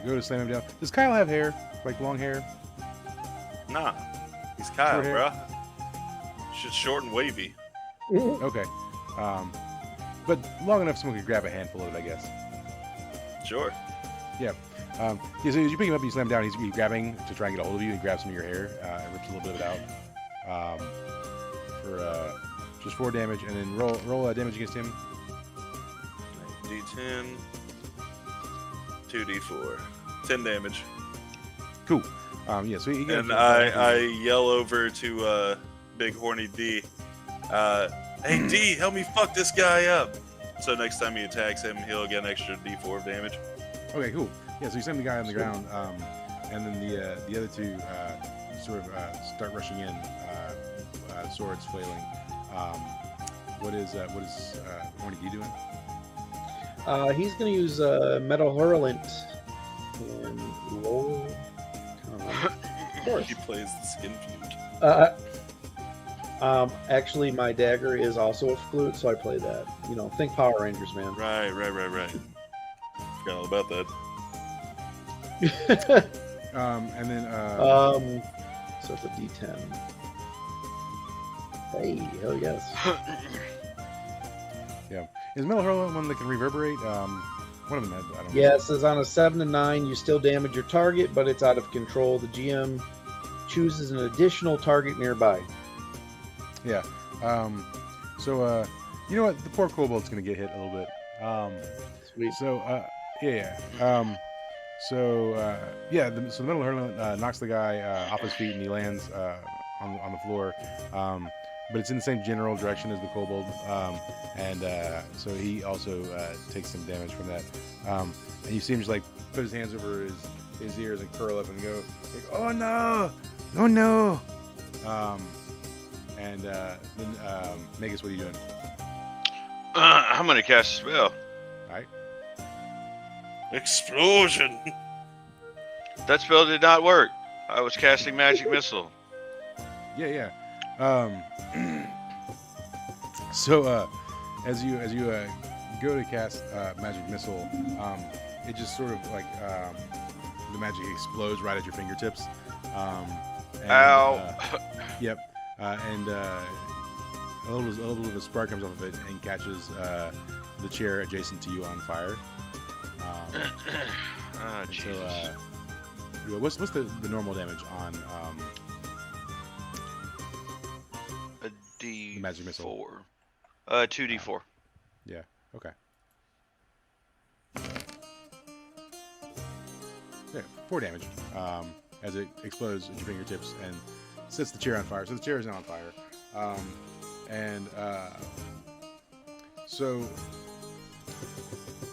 go to slam him down. Does Kyle have hair, like long hair? Nah, he's Kyle, Short hair. bruh. Shit's short and wavy. Okay. But long enough someone could grab a handful of it, I guess. Sure. Yeah, so as you pick him up, you slam him down. He's grabbing to try and get a hold of you. He grabs some of your hair, and rips a little bit of it out for just 4 damage, and then roll damage against him. D10, 2d4, 10 damage. Cool. Yeah. So he And I yell over to Big Horny D. Hey D, help me fuck this guy up. So next time he attacks him, he'll get an extra D4 of damage. Okay, cool. Yeah, so you slam the guy on the ground, and then the other two sort of start rushing in, swords flailing. What is Horny D doing? He's going to use Metal Hurlant and roll. Of course. He plays the skin flute. Actually, my dagger is also a flute, so I play that. You know, think Power Rangers, man. Right. Forgot all about that. And then So it's a D10. Hey, hell yes. yeah, is Metal Hurlant one that can reverberate? One of them had. I don't know. Yeah, it says on a 7 to 9, you still damage your target, but it's out of control. The GM chooses an additional target nearby. Yeah. So you know what? The poor kobold's gonna get hit a little bit. Sweet. So yeah. So the Metal Hurlant knocks the guy off his feet, and he lands on the floor. But it's in the same general direction as the kobold, and so he also takes some damage from that. And you see him just like put his hands over his ears and curl up and go like, "Oh no, oh no!" And then Magus, what are you doing? I'm gonna cast a spell. All right. Explosion! That spell did not work. I was casting magic missile. Yeah. So as you go to cast magic missile, it just sort of like the magic explodes right at your fingertips. And, Ow. Yep. And a little bit of a spark comes off of it and catches the chair adjacent to you on fire. Ah, And Jesus. so, what's the normal damage on A D4. magic missile. 2d4. Yeah. Okay. Yeah, 4 damage. As it explodes at your fingertips and sets the chair on fire. So the chair is now on fire. So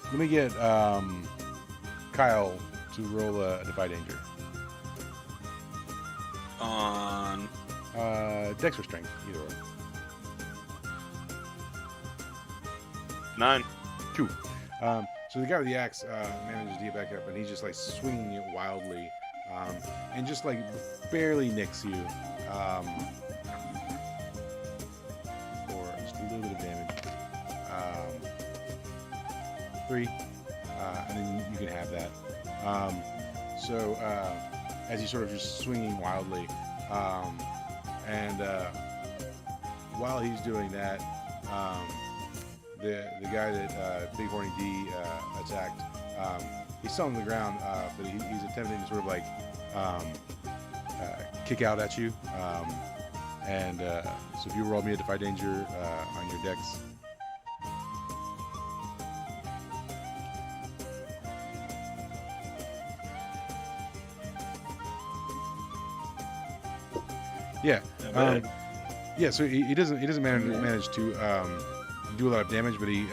let me get Kyle to roll a Defy Danger. On Dex or Strength, either or. 9. Cool. So the guy with the axe manages to get back up, and he's just like swinging it wildly, and just like barely nicks you for just a little bit of damage. 3, and then you can have that. So as he's sort of just swinging wildly, and while he's doing that, the guy that Big Horny D attacked, he's still on the ground, but he's attempting to sort of like kick out at you. So if you roll me a Defy Danger on your dex. Yeah. Yeah, so he doesn't manage to do a lot of damage, but he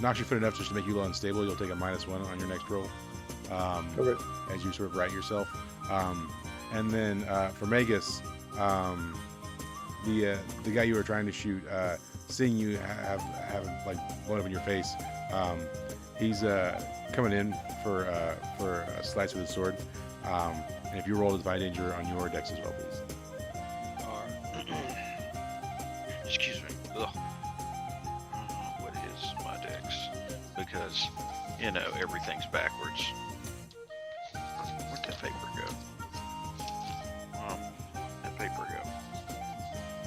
knocks your foot enough just to make you a little unstable. You'll take a -1 on your next roll Okay. as you sort of right yourself. And then for Magus, the guy you were trying to shoot, seeing you have like blown up in your face, he's coming in for a slice with his sword. And if you roll a Defy Danger on your dex as well, please. Excuse me. Ugh. What is my dex? Because, everything's backwards. Where'd that paper go? That paper go?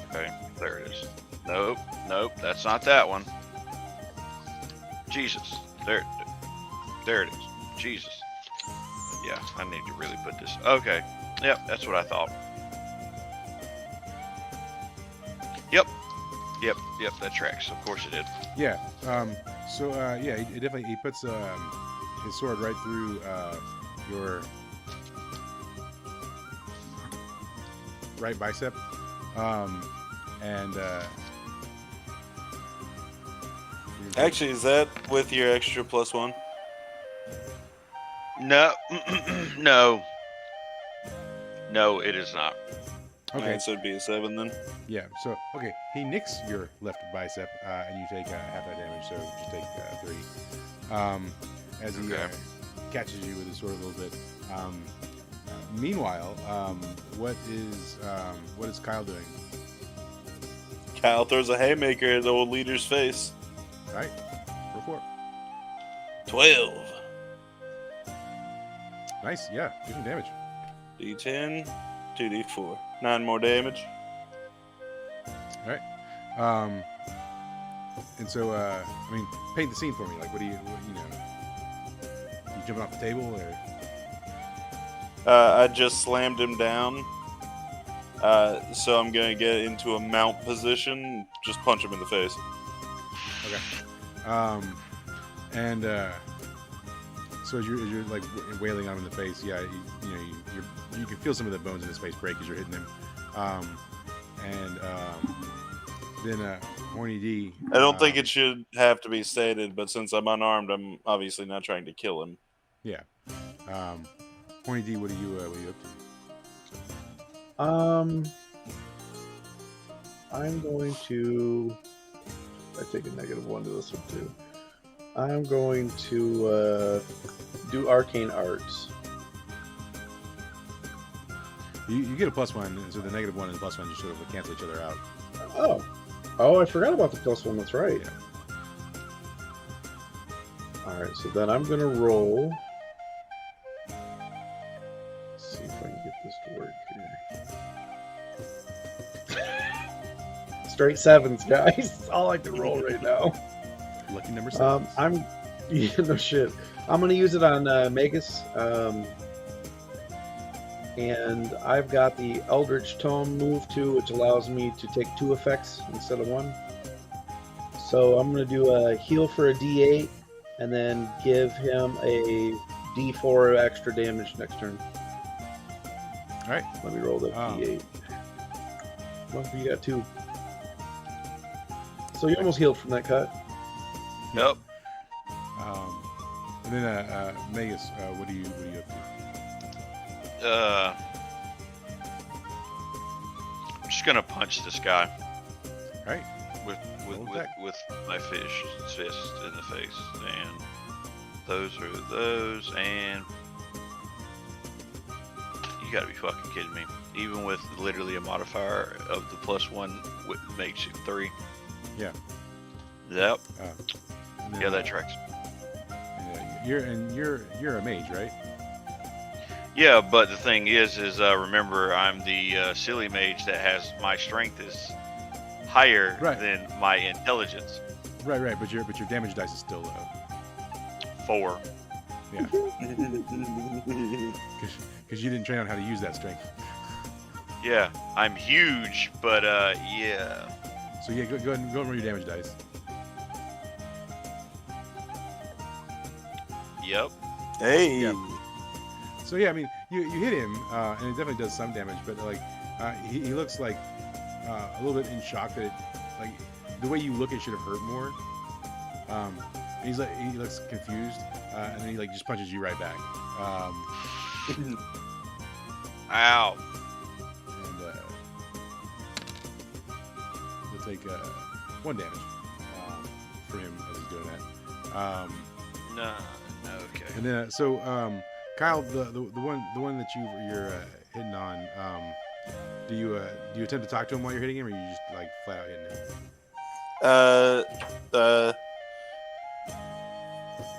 Okay, there it is. Nope, that's not that one. Jesus. There it is. Jesus. Yeah, I need to really put this. Okay. Yep, that's what I thought. Yep, that tracks. Of course it did. Yeah. He puts his sword right through your right bicep, Actually, is that with your extra +1? No, no, it is not. Okay. Alright, so it'd be a 7 then. Yeah. So okay, he nicks your left bicep, and you take half that damage. So just take 3. As he Okay. catches you with his sword a little bit. Meanwhile, what is Kyle doing? Kyle throws a haymaker at the old leader's face. All right. Report. 12. Nice. Yeah. Do some damage. D10, 2d4. 9 more damage. All right. And so, paint the scene for me. Like, you jumping off the table, or? I just slammed him down. So I'm going to get into a mount position, just punch him in the face. Okay. So as you're like wailing on him in the face, yeah, you can feel some of the bones in his face break as you're hitting him. Then Horny D. I don't think it should have to be stated, but since I'm unarmed, I'm obviously not trying to kill him. Yeah. Horny D, what are you up to? I'm going to. I take a -1 to this one too. I'm going to do arcane arts. You get a +1, and so the -1 and the +1 just sort of cancel each other out. Oh, I forgot about the +1. That's right. Yeah. All right, so then I'm gonna roll. Let's see if I can get this to work here. Straight sevens, guys. That's all I can roll right now. Lucky number 7. Yeah, no shit. I'm gonna use it on Magus, and I've got the Eldritch Tome move too, which allows me to take 2 effects instead of 1. So I'm gonna do a heal for a D8, and then give him a D4 extra damage next turn. All right. Let me roll the D8. Well, you got 2. So you almost healed from that cut. Yep. And then Magus, what are you up to? I'm just gonna punch this guy All right. with my fist in the face, and those are those, and you gotta be fucking kidding me. Even with literally a modifier of the +1, makes you 3. Yeah. Yep. And then, Yeah, that tracks. You're a mage, right? Yeah, but the thing is remember, I'm the silly mage that has my strength is higher Right. than my intelligence. Right. But your damage dice is still 4. yeah. Because you didn't train on how to use that strength. Yeah, I'm huge, but yeah. So yeah, go ahead and roll your damage dice. Yep. Hey. Yeah. So yeah, I mean, you hit him, and it definitely does some damage, but like he looks like a little bit in shock that the way you look, it should have hurt more. He looks confused, and then he just punches you right back. Ow. And he'll take 1 damage for him as he's doing that. No. Okay. And then Kyle, the one that you're hitting on, do you attempt to talk to him while you're hitting him, or you just flat out hitting him?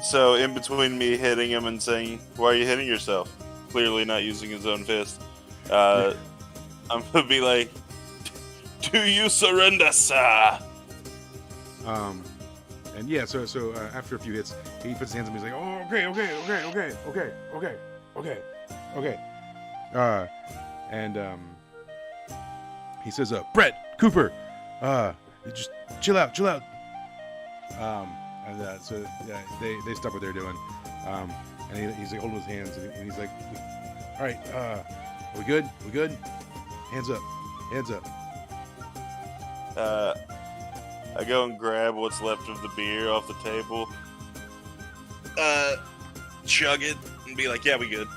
So in between me hitting him and saying, "Why are you hitting yourself?" Clearly not using his own fist. I'm gonna be like, "Do you surrender, sir?" And yeah, so after a few hits, he puts his hands up and he's like, "Oh, okay." And he says, "Brett, Cooper, just chill out." And so yeah, they stop what they're doing. And he's holding his hands, and he's like, "All right, are we good? We good? Hands up." I go and grab what's left of the beer off the table, chug it, and be like, "Yeah, we good."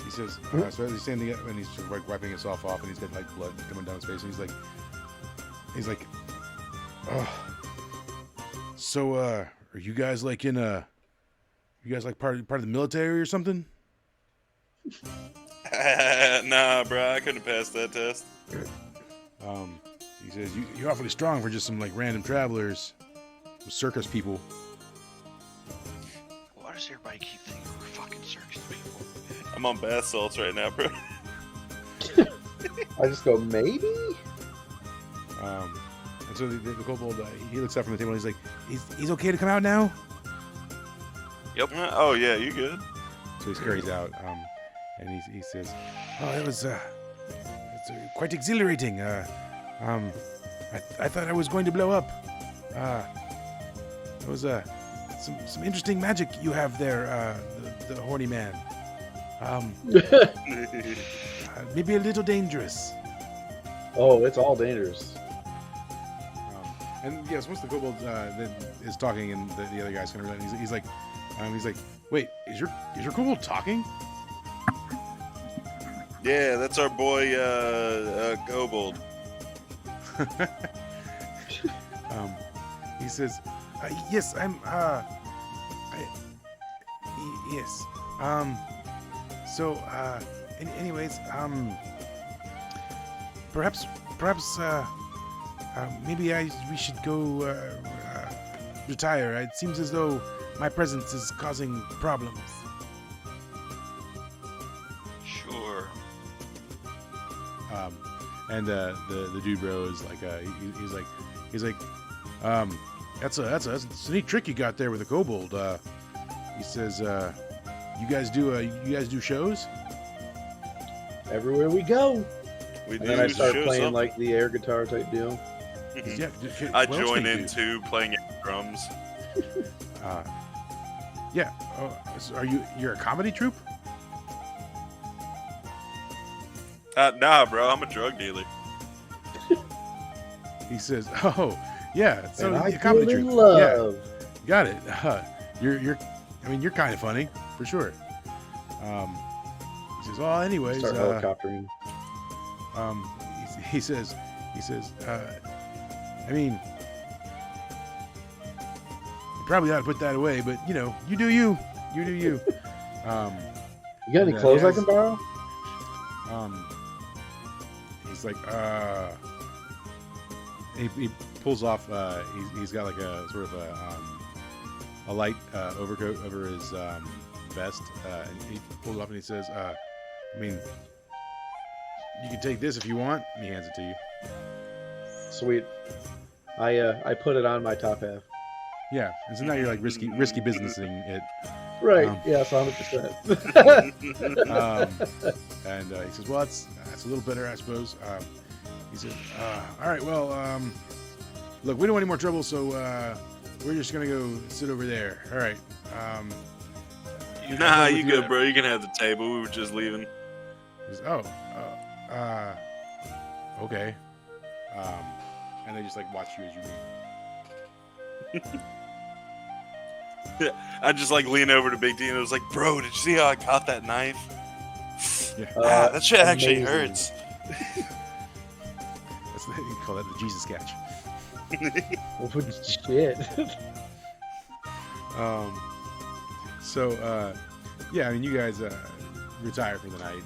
He says, so as he's standing up and he's just wiping himself off, and he's got blood coming down his face, and he's like, "Oh, so are you guys part of the military or something?" Nah, bro, I couldn't pass that test. He says, "You're awfully strong for just some random travelers, some circus people." Why does everybody keep thinking we're fucking circus people? I'm on bath salts right now, bro. I just go, maybe? And so the kobold, he looks up from the table and he's like, he's okay to come out now?" Yep. Oh yeah, you good? So he scurries out, and he says, "Oh, it was it's quite exhilarating. I thought I was going to blow up. It was some interesting magic you have there, the horny man. Maybe a little dangerous." Oh, it's all dangerous. And yes, once the kobold is talking, and the other guy's kind of he's like, "Wait, is your kobold talking?" Yeah, that's our boy, Kobold. He says, "Yes, I'm. Yes. So, anyways, perhaps, maybe we should go retire. It seems as though my presence is causing problems. Sure. And the dude bro is like, he's like, that's a neat trick you got there with the kobold. He says, you guys do shows? Everywhere we go. We And do then I start shows playing up. like the air guitar type deal. Yeah. I what else join can you in too, playing drums. do? Yeah. So you're a comedy troupe? Nah, bro, I'm a drug dealer. He says, oh, yeah. So and I a comedy give in troupe. love. Yeah, got it. You're kind of funny for sure. He says, well, anyways, Start helicoptering. he says, I mean, you probably ought to put that away, but you know, you do you. You got any clothes I can borrow? He's like, he pulls off. He's got like a sort of a light overcoat over his vest, and he pulls it off and he says, I mean, you can take this if you want. And he hands it to you. Sweet. I put it on my top half. Yeah, and so now you're like risky businessing it. Right. Um, Yes, 100%. And he says, well, that's a little better, I suppose. He says, all right, well, look, we don't want any more trouble, so we're just gonna go sit over there. All right. Nah, with you your- good, bro. You can have the table. We were just leaving. He says, okay. And they just like watch you as you leave. I just like lean over to Big D and it was like, bro, did you see how I caught that knife? Yeah. That shit actually amazing. hurts. You call that the Jesus catch. Shit. So yeah, I mean, you guys retire for the night,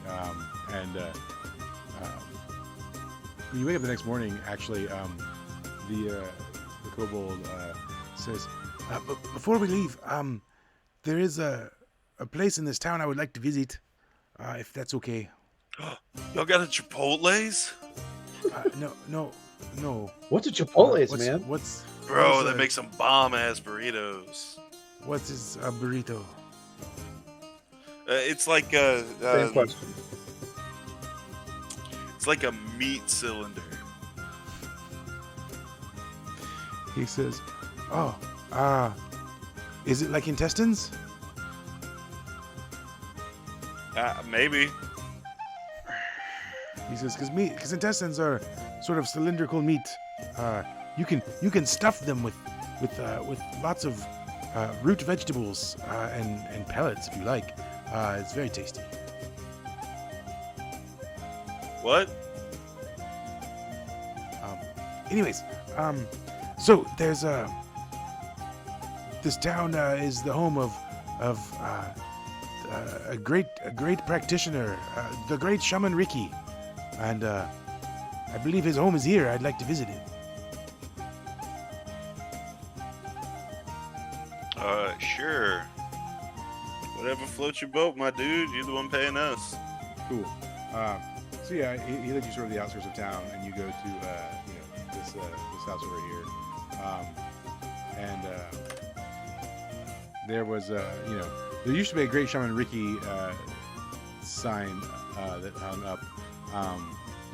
and when you wake up the next morning, actually, the kobold says, but before we leave, there is a place in this town I would like to visit, if that's okay. Y'all got a Chipotle's? No. What's a Chipotle's, man? What's Bro, they make some bomb ass burritos. What's his burrito? It's like Same question. it's like a meat cylinder. He says, is it like intestines? Maybe. He says, because intestines are sort of cylindrical meat. You can stuff them with lots of root vegetables and pellets if you like. It's very tasty. What? Anyways, so there's this town is the home of a great practitioner, the great shaman Ricky, and I believe his home is here. I'd like to visit it. Sure. Whatever floats your boat, my dude. You're the one paying us. Cool. So yeah, he led you sort of the outskirts of town, and you go to this house over here, and there was there used to be a great shaman Ricky sign that hung up,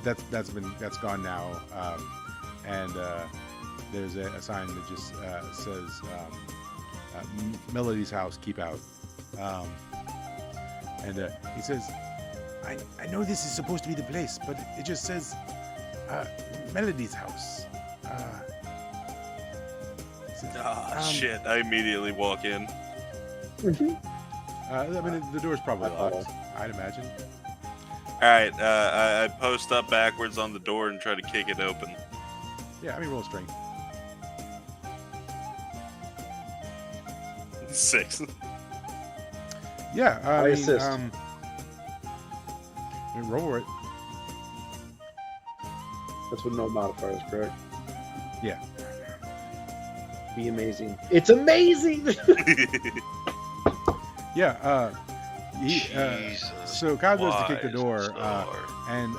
but that's gone now, and there's a sign that just says Melody's house, keep out. And he says, I know this is supposed to be the place, but it just says Melody's house. Shit. I immediately walk in. I mean, the door's probably locked, I'd imagine. Alright, I post up backwards on the door and try to kick it open. Yeah, I mean, roll strength. 6. Yeah, I mean, assist. Roll it. That's with no modifiers, correct? Yeah. Be amazing. It's amazing. Yeah. Jesus. So Kyle goes to kick the wise door, Lord. and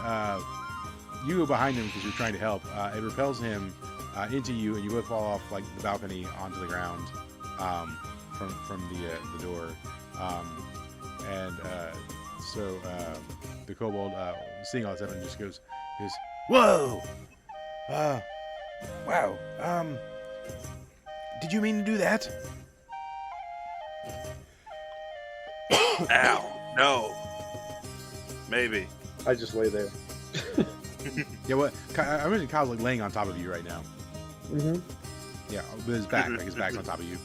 you go behind him because you're trying to help. It repels him into you, and you both fall off like the balcony onto the ground from the door. So the kobold, seeing all this happen, just goes, "Whoa! Wow! Did you mean to do that?" Ow. No. Maybe. I just lay there. Yeah, what? I imagine Kyle's like laying on top of you right now. Mm-hmm. Yeah, with his back, like his back's on top of you.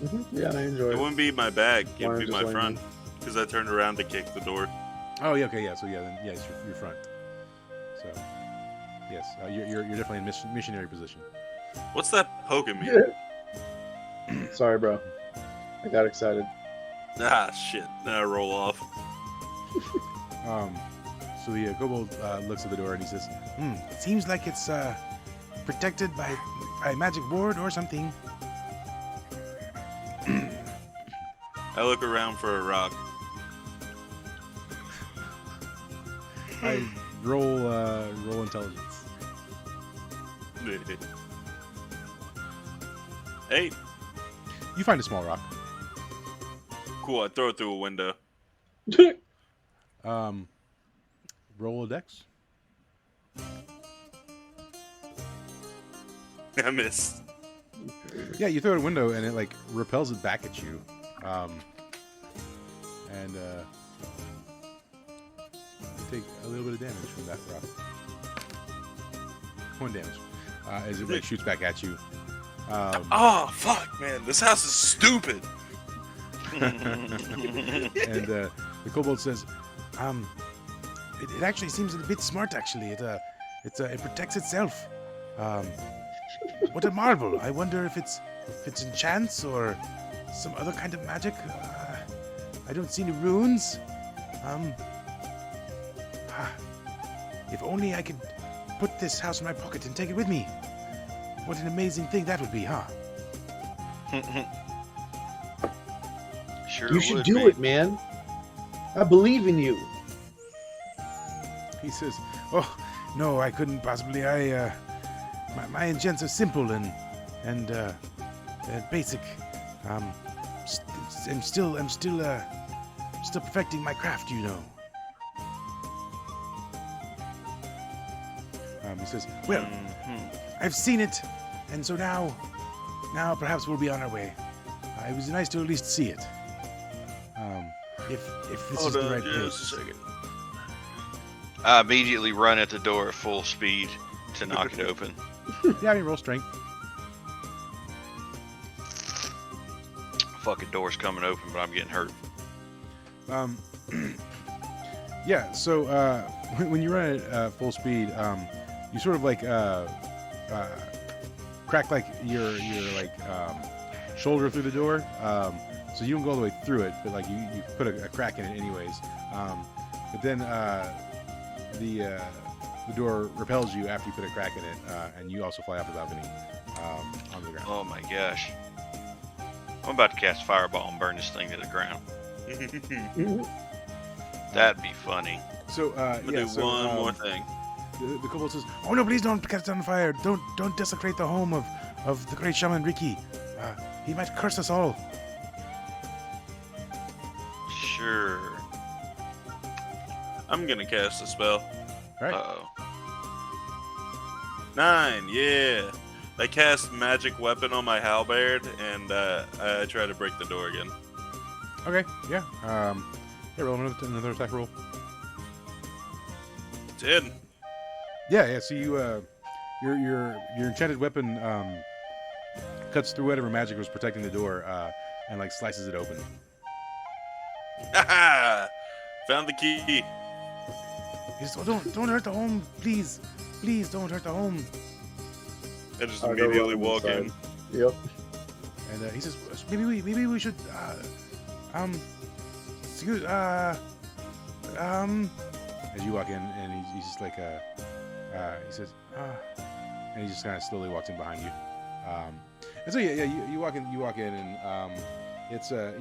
Mm-hmm. Yeah, I enjoy It it. wouldn't be my back. It Why would be just my laying front. Because I turned around to kick the door. Oh, yeah, okay, yeah. So yeah, then yeah, it's your front. So yes, you're definitely in missionary position. What's that poking me? Sorry, bro. I got excited. Ah, shit. Now I roll off. So the kobold looks at the door and he says, "It seems like it's protected by a magic ward or something." I look around for a rock. I roll intelligence. 8. You find a small rock. Cool, I throw it through a window. Roll a dex. I missed. Yeah, you throw it a window and it like repels it back at you. And you take a little bit of damage from that rock. 1 damage as it like shoots back at you. Oh, fuck, man. This house is stupid. And the kobold says, it actually seems a bit smart. Actually, it protects itself. What a marvel! I wonder if it's enchants or some other kind of magic. I don't see any runes. If only I could put this house in my pocket and take it with me. What an amazing thing that would be, huh? Sure You should would do be. it, man. I believe in you. He says, "Oh no, I couldn't possibly. My enchants are simple and basic. I'm still perfecting my craft, you know." He says, "Well, I've seen it, and so now perhaps we'll be on our way. It was nice to at least see it. If this is the right just a place." second. I immediately run at the door at full speed to knock it open. Yeah, I mean, roll strength. Fucking door's coming open, but I'm getting hurt. Yeah. So when you run at full speed, you sort of like crack like your like shoulder through the door. So you don't go all the way through it, but like you put a crack in it anyways. But then the door repels you after you put a crack in it, and you also fly off the balcony onto the ground. Oh my gosh. I'm about to cast Fireball and burn this thing to the ground. That'd be funny. So I'm gonna do one more thing. The kobold says, "Oh no, please don't catch it on fire! Don't desecrate the home of the great shaman Ricky. He might curse us all." Sure. I'm gonna cast a spell. All right. Uh-oh. 9, yeah. I cast magic weapon on my halberd, and I try to break the door again. Okay. Yeah. Roll another attack roll. 10. Yeah. So you your enchanted weapon cuts through whatever magic was protecting the door and like slices it open. Haha! Found the key. He says, "Oh, don't hurt the home, please. Please don't hurt the home." I just I'll go immediately run walk inside. in. Yep. And he says, maybe we should excuse as you walk in, and he's just like he says, and he just kind of slowly walks in behind you. And so you walk in, and it's a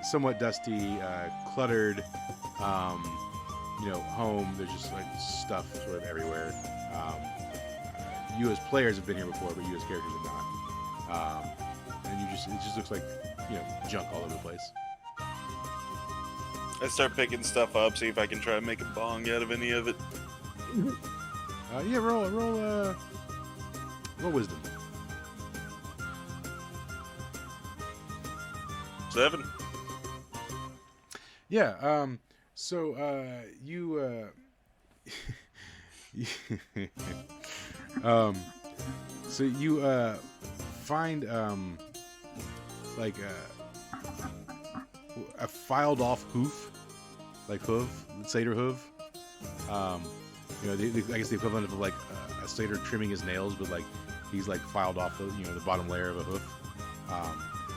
somewhat dusty, cluttered, home. There's just like stuff sort of everywhere. You as players have been here before, but you as characters have not. And it just looks like junk all over the place. I start picking stuff up, see if I can try to make a bong out of any of it. Roll wisdom. 7. Yeah. So you so you find like a filed off hoof, satyr hoof. I guess the equivalent of like a satyr trimming his nails, but like he's like filed off the the bottom layer of a hoof.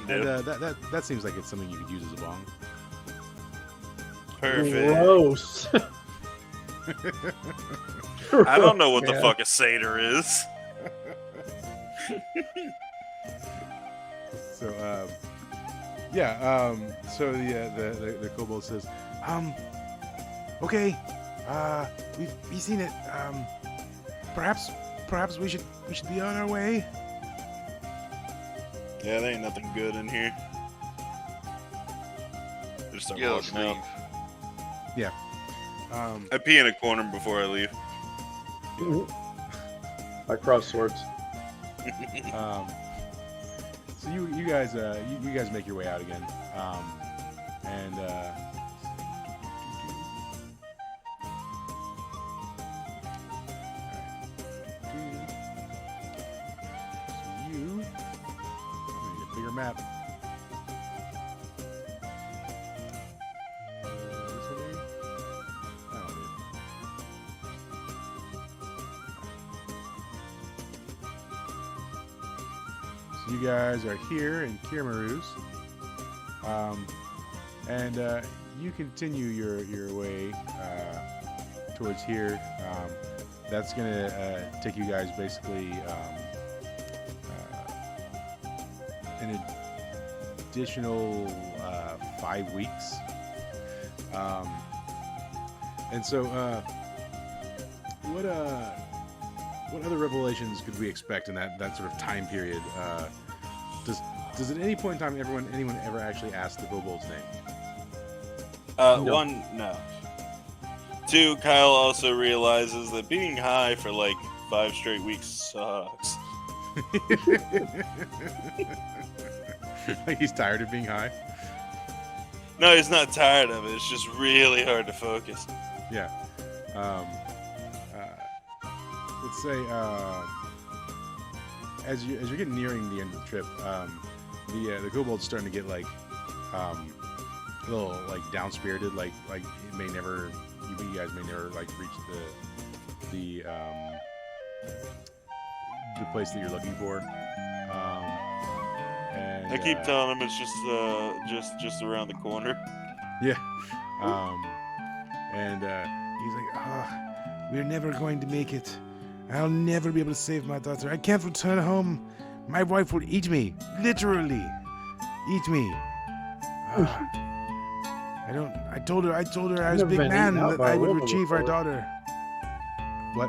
And that seems like it's something you could use as a bong. Perfect. Gross. I don't know what the fuck a satyr is. So so the kobold says, okay, we've seen it. Perhaps we should be on our way. Yeah, there ain't nothing good in here. Just start Yeah, let's walking out. leave. Yeah. I pee in a corner before I leave. I cross swords. So you guys make your way out again, and so you. I need a bigger map. This one maybe? I don't know. So you guys are here in Kirmaruz, and you continue your way towards here. That's gonna take you guys basically an additional 5 weeks, and so what other revelations could we expect in that sort of time period? Does at any point in time anyone ever actually ask the kobold's name? No. 1, no. 2, Kyle also realizes that being high for like 5 straight weeks sucks. Like he's tired of being high? No, he's not tired of it. It's just really hard to focus. Yeah. Let's say as you're getting nearing the end of the trip, the kobold's starting to get like a little like down-spirited, like it may never, you guys may never like reach the place that you're looking for. And I keep telling him it's just around the corner. Yeah. And he's like, we're never going to make it. I'll never be able to save my daughter. I can't return home. My wife will eat me. Literally. Eat me. I told her I was a big man that I would retrieve our daughter. What?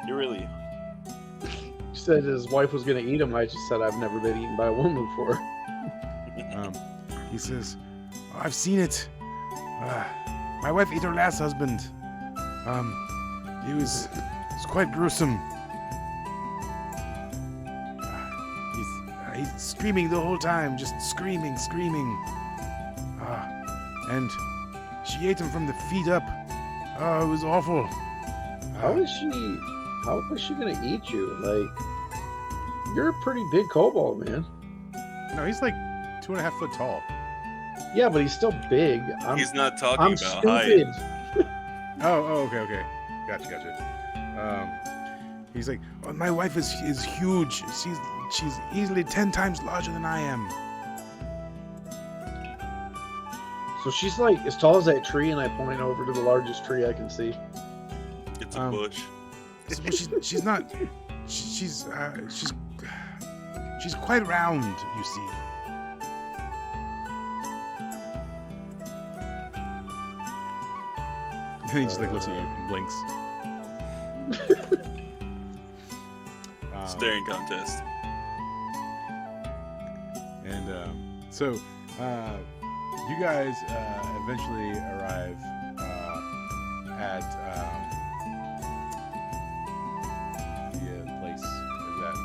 You really... He said his wife was going to eat him. I just said I've never been eaten by a woman before. He says, I've seen it. My wife ate her last husband. It was quite gruesome. He's screaming the whole time, just screaming. And she ate him from the feet up. Oh, it was awful. How was she gonna eat you? Like, you're a pretty big kobold, man. No, he's like 2.5 foot tall. Yeah, but he's still big. He's not talking I'm about stupid. height. Oh, okay. Gotcha. He's like, oh, my wife is huge. She's easily 10 times larger than I am. So she's like as tall as that tree, and I point over to the largest tree I can see. It's a Um, bush. Well, she's not. She's quite round, you see. And he just like looks at you and blinks. Staring contest. And so you guys eventually arrive at the place. Is that?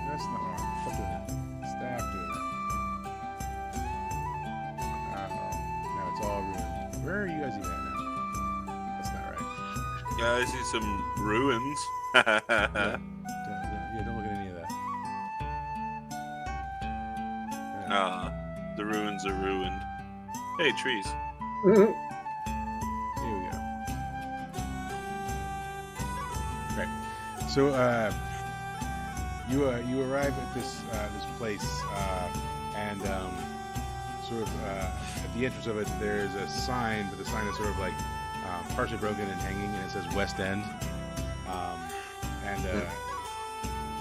That's not what I'm fucking staff doing. Now it's all ruined. Where are you guys even at now? That's not right. Yeah, I see some ruins. Don't look at any of that. The ruins are ruined. Hey, trees. Here we go. Right. So you arrive at this place, and sort of at the entrance of it, there's a sign, but the sign is sort of like partially broken and hanging, and it says West End. And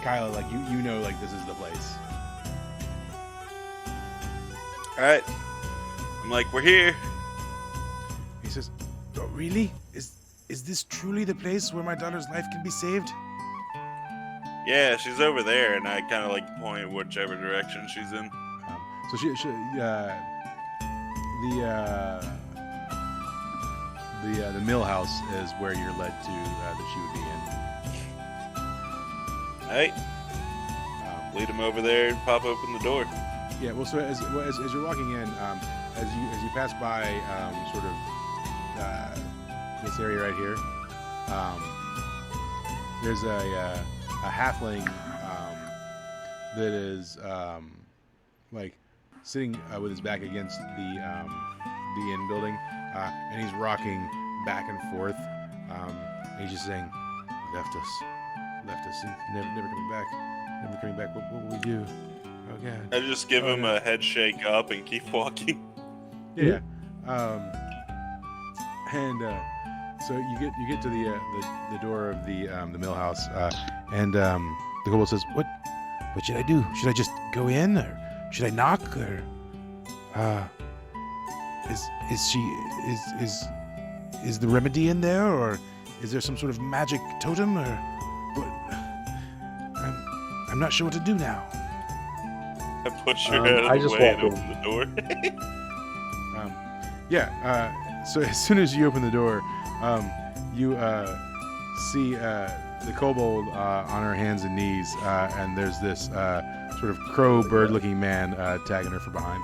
Kyle, like you know, like this is the place. All right. I'm like, we're here. He says, "Oh, really? Is this truly the place where my daughter's life can be saved?" Yeah, she's over there, and I kind of like point whichever direction she's in. So the mill house is where you're led to that she would be in. All right. Lead him over there and pop open the door. Yeah. Well, so as you're walking in, as you pass by sort of this area right here, there's a halfling that is like sitting with his back against the inn building, and he's rocking back and forth. And he's just saying, left us, never coming back. What will we do? Oh God. I just give him a head shake up and keep walking. Yeah. And so you get to the door of the mill house, and the kobold says, "What should I do? Should I just go in, or should I knock, or is the remedy in there, or is there some sort of magic totem, or what? I'm not sure what to do now." I push your head out I of the just way and walk open the door. So as soon as you open the door, you see the kobold on her hands and knees, and there's this sort of crow bird-looking man tagging her from behind.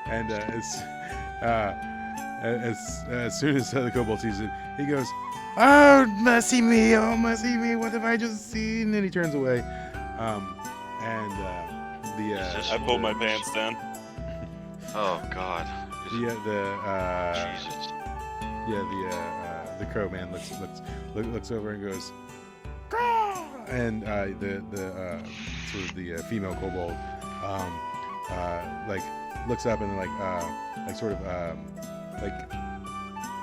And as soon as the kobold sees it, he goes, "Oh, mercy me! Oh, mercy me! What have I just seen?" And he turns away. I pull my pants down. Oh God. Jesus. The crow man looks over and goes, "Caw!" And the sort of the female kobold like looks up and like sort of like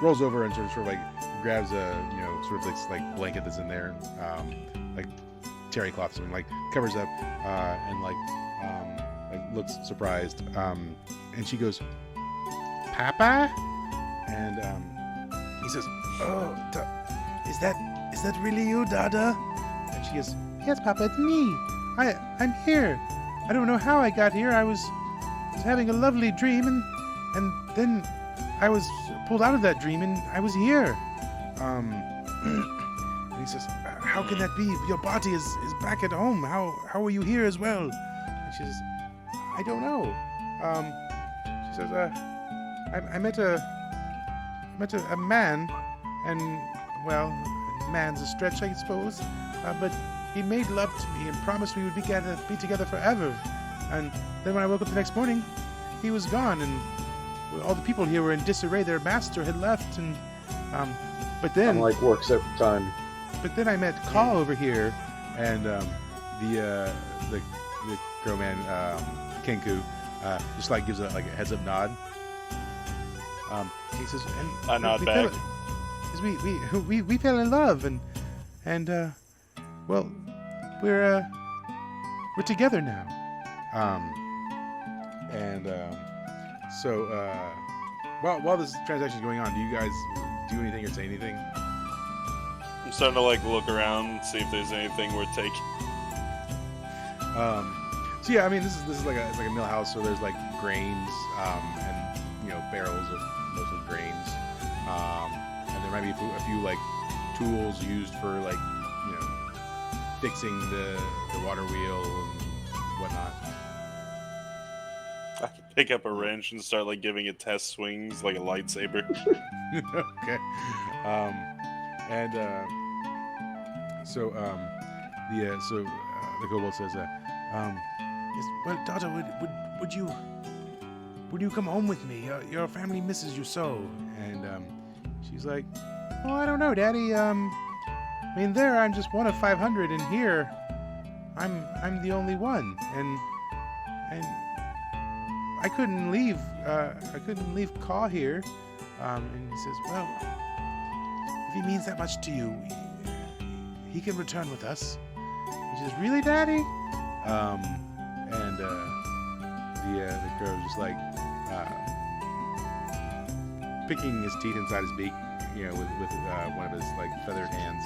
rolls over and sort of like grabs a sort of like blanket that's in there, like terry cloth, something, like covers up and like looks surprised, and she goes, "Papa?" And he says, "Oh, is that really you, Dada?" And she goes, "Yes, Papa, it's me. I'm here. I don't know how I got here. I was having a lovely dream, and then I was pulled out of that dream, and I was here." And he says, "How can that be? Your body is back at home. How are you here as well?" And she says, "I don't know." She says, I met a man, and well, man's a stretch, I suppose, but he made love to me and promised we would be together forever. And then when I woke up the next morning, he was gone, and all the people here were in disarray. Their master had left, and but then Unlike works every time. But then I met Call over here, and the Crowman Kenku just like gives a heads up nod. He says, and I nod we back. we fell in love, and well, we're together now. So while this transaction is going on, do you guys do anything or say anything? I'm starting to like look around and see if there's anything worth taking. So yeah, I mean, this is like a mill house, so there's like grains, and barrels of mostly grains, and there might be a few like tools used for like fixing the water wheel and whatnot. I can pick up a wrench and start like giving it test swings like a lightsaber. Okay. The kobold says, yes, well, daughter, would you come home with me? Your family misses you so. And she's like, oh, I don't know, Daddy. I mean, there I'm just one of 500, and here I'm the only one, and I couldn't leave. I couldn't leave Caw here. And he says, well, if he means that much to you, he can return with us. He says, really, Daddy? The crow's just like picking his teeth inside his beak, with one of his like feathered hands,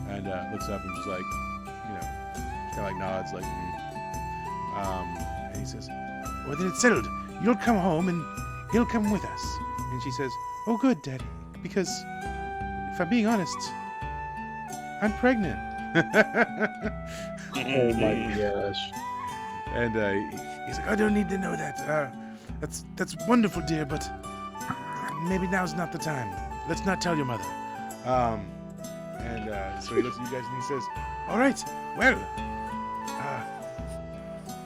and looks up and just like, kind of like nods, like, and he says, well, then it's settled. You'll come home and he'll come with us. And she says, oh, good, Daddy, because if I'm being honest, I'm pregnant. Oh my gosh. And he's like, I don't need to know that. That's wonderful, dear, but maybe now's not the time. Let's not tell your mother. So he looks at you guys and he says, all right, well,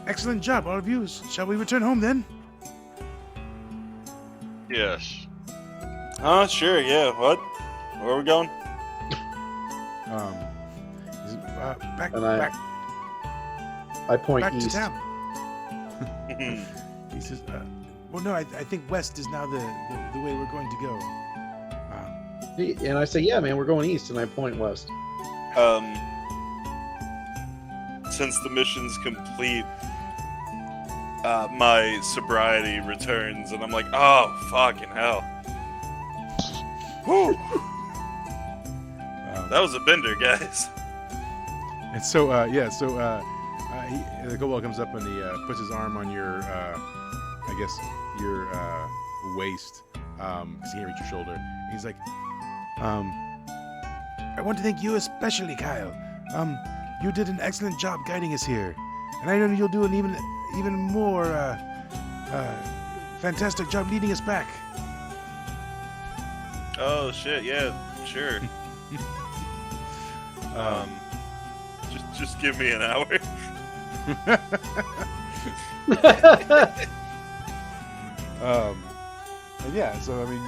excellent job, all of you. Shall we return home then? Yes. Oh, sure, yeah. What? Where are we going? He says, back I point to east. town. He says, well, no, I think west is now the way we're going to go. And I say, yeah, man, we're going east, and I point west. Since the mission's complete, my sobriety returns, and I'm like, oh, fucking hell. Whew. That was a bender, guys. And so, the kobold comes up and he puts his arm on your, your waist, because he can't reach your shoulder. And he's like, I want to thank you especially, Kyle. You did an excellent job guiding us here, and I know you'll do an even more fantastic job leading us back. Oh shit, yeah, sure. Just give me an hour. And yeah, so I mean,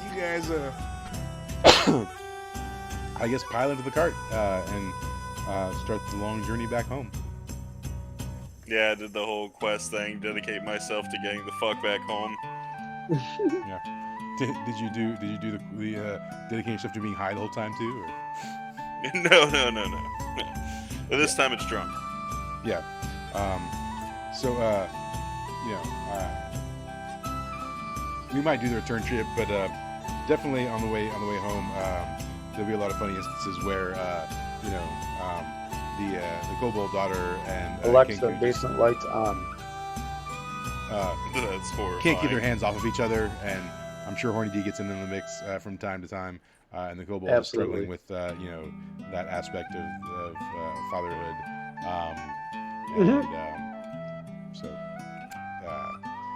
you guys, I guess, pile into the cart and start the long journey back home. Yeah, I did the whole quest thing, dedicate myself to getting the fuck back home. Yeah. Did you do the dedicating yourself to being high the whole time too? Or? No. But this time it's drunk. Yeah. We might do the return trip, but definitely on the way home, there'll be a lot of funny instances where the kobold daughter and Alexa, basement lights on. That's horrifying. Can't keep their hands off of each other, and I'm sure Horny D gets in the mix from time to time, and the kobold is struggling with that aspect of fatherhood,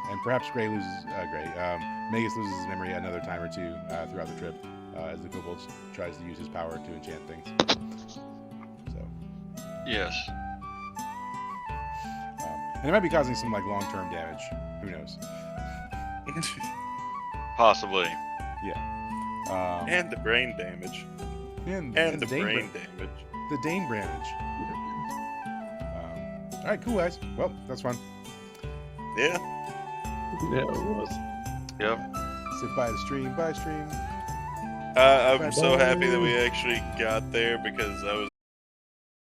and perhaps Magus loses his memory another time or two throughout the trip as the kobold tries to use his power to enchant things. So Yes. and it might be causing some like long-term damage. Who knows? Possibly. Yeah. And the brain damage. And And the Dane brain damage. The Dane damage. All right, cool guys. Well, that's fun. Yeah. Yeah, it was. Yep. Say bye to stream. Bye stream. I'm Bye-bye. so happy that we actually got there because I was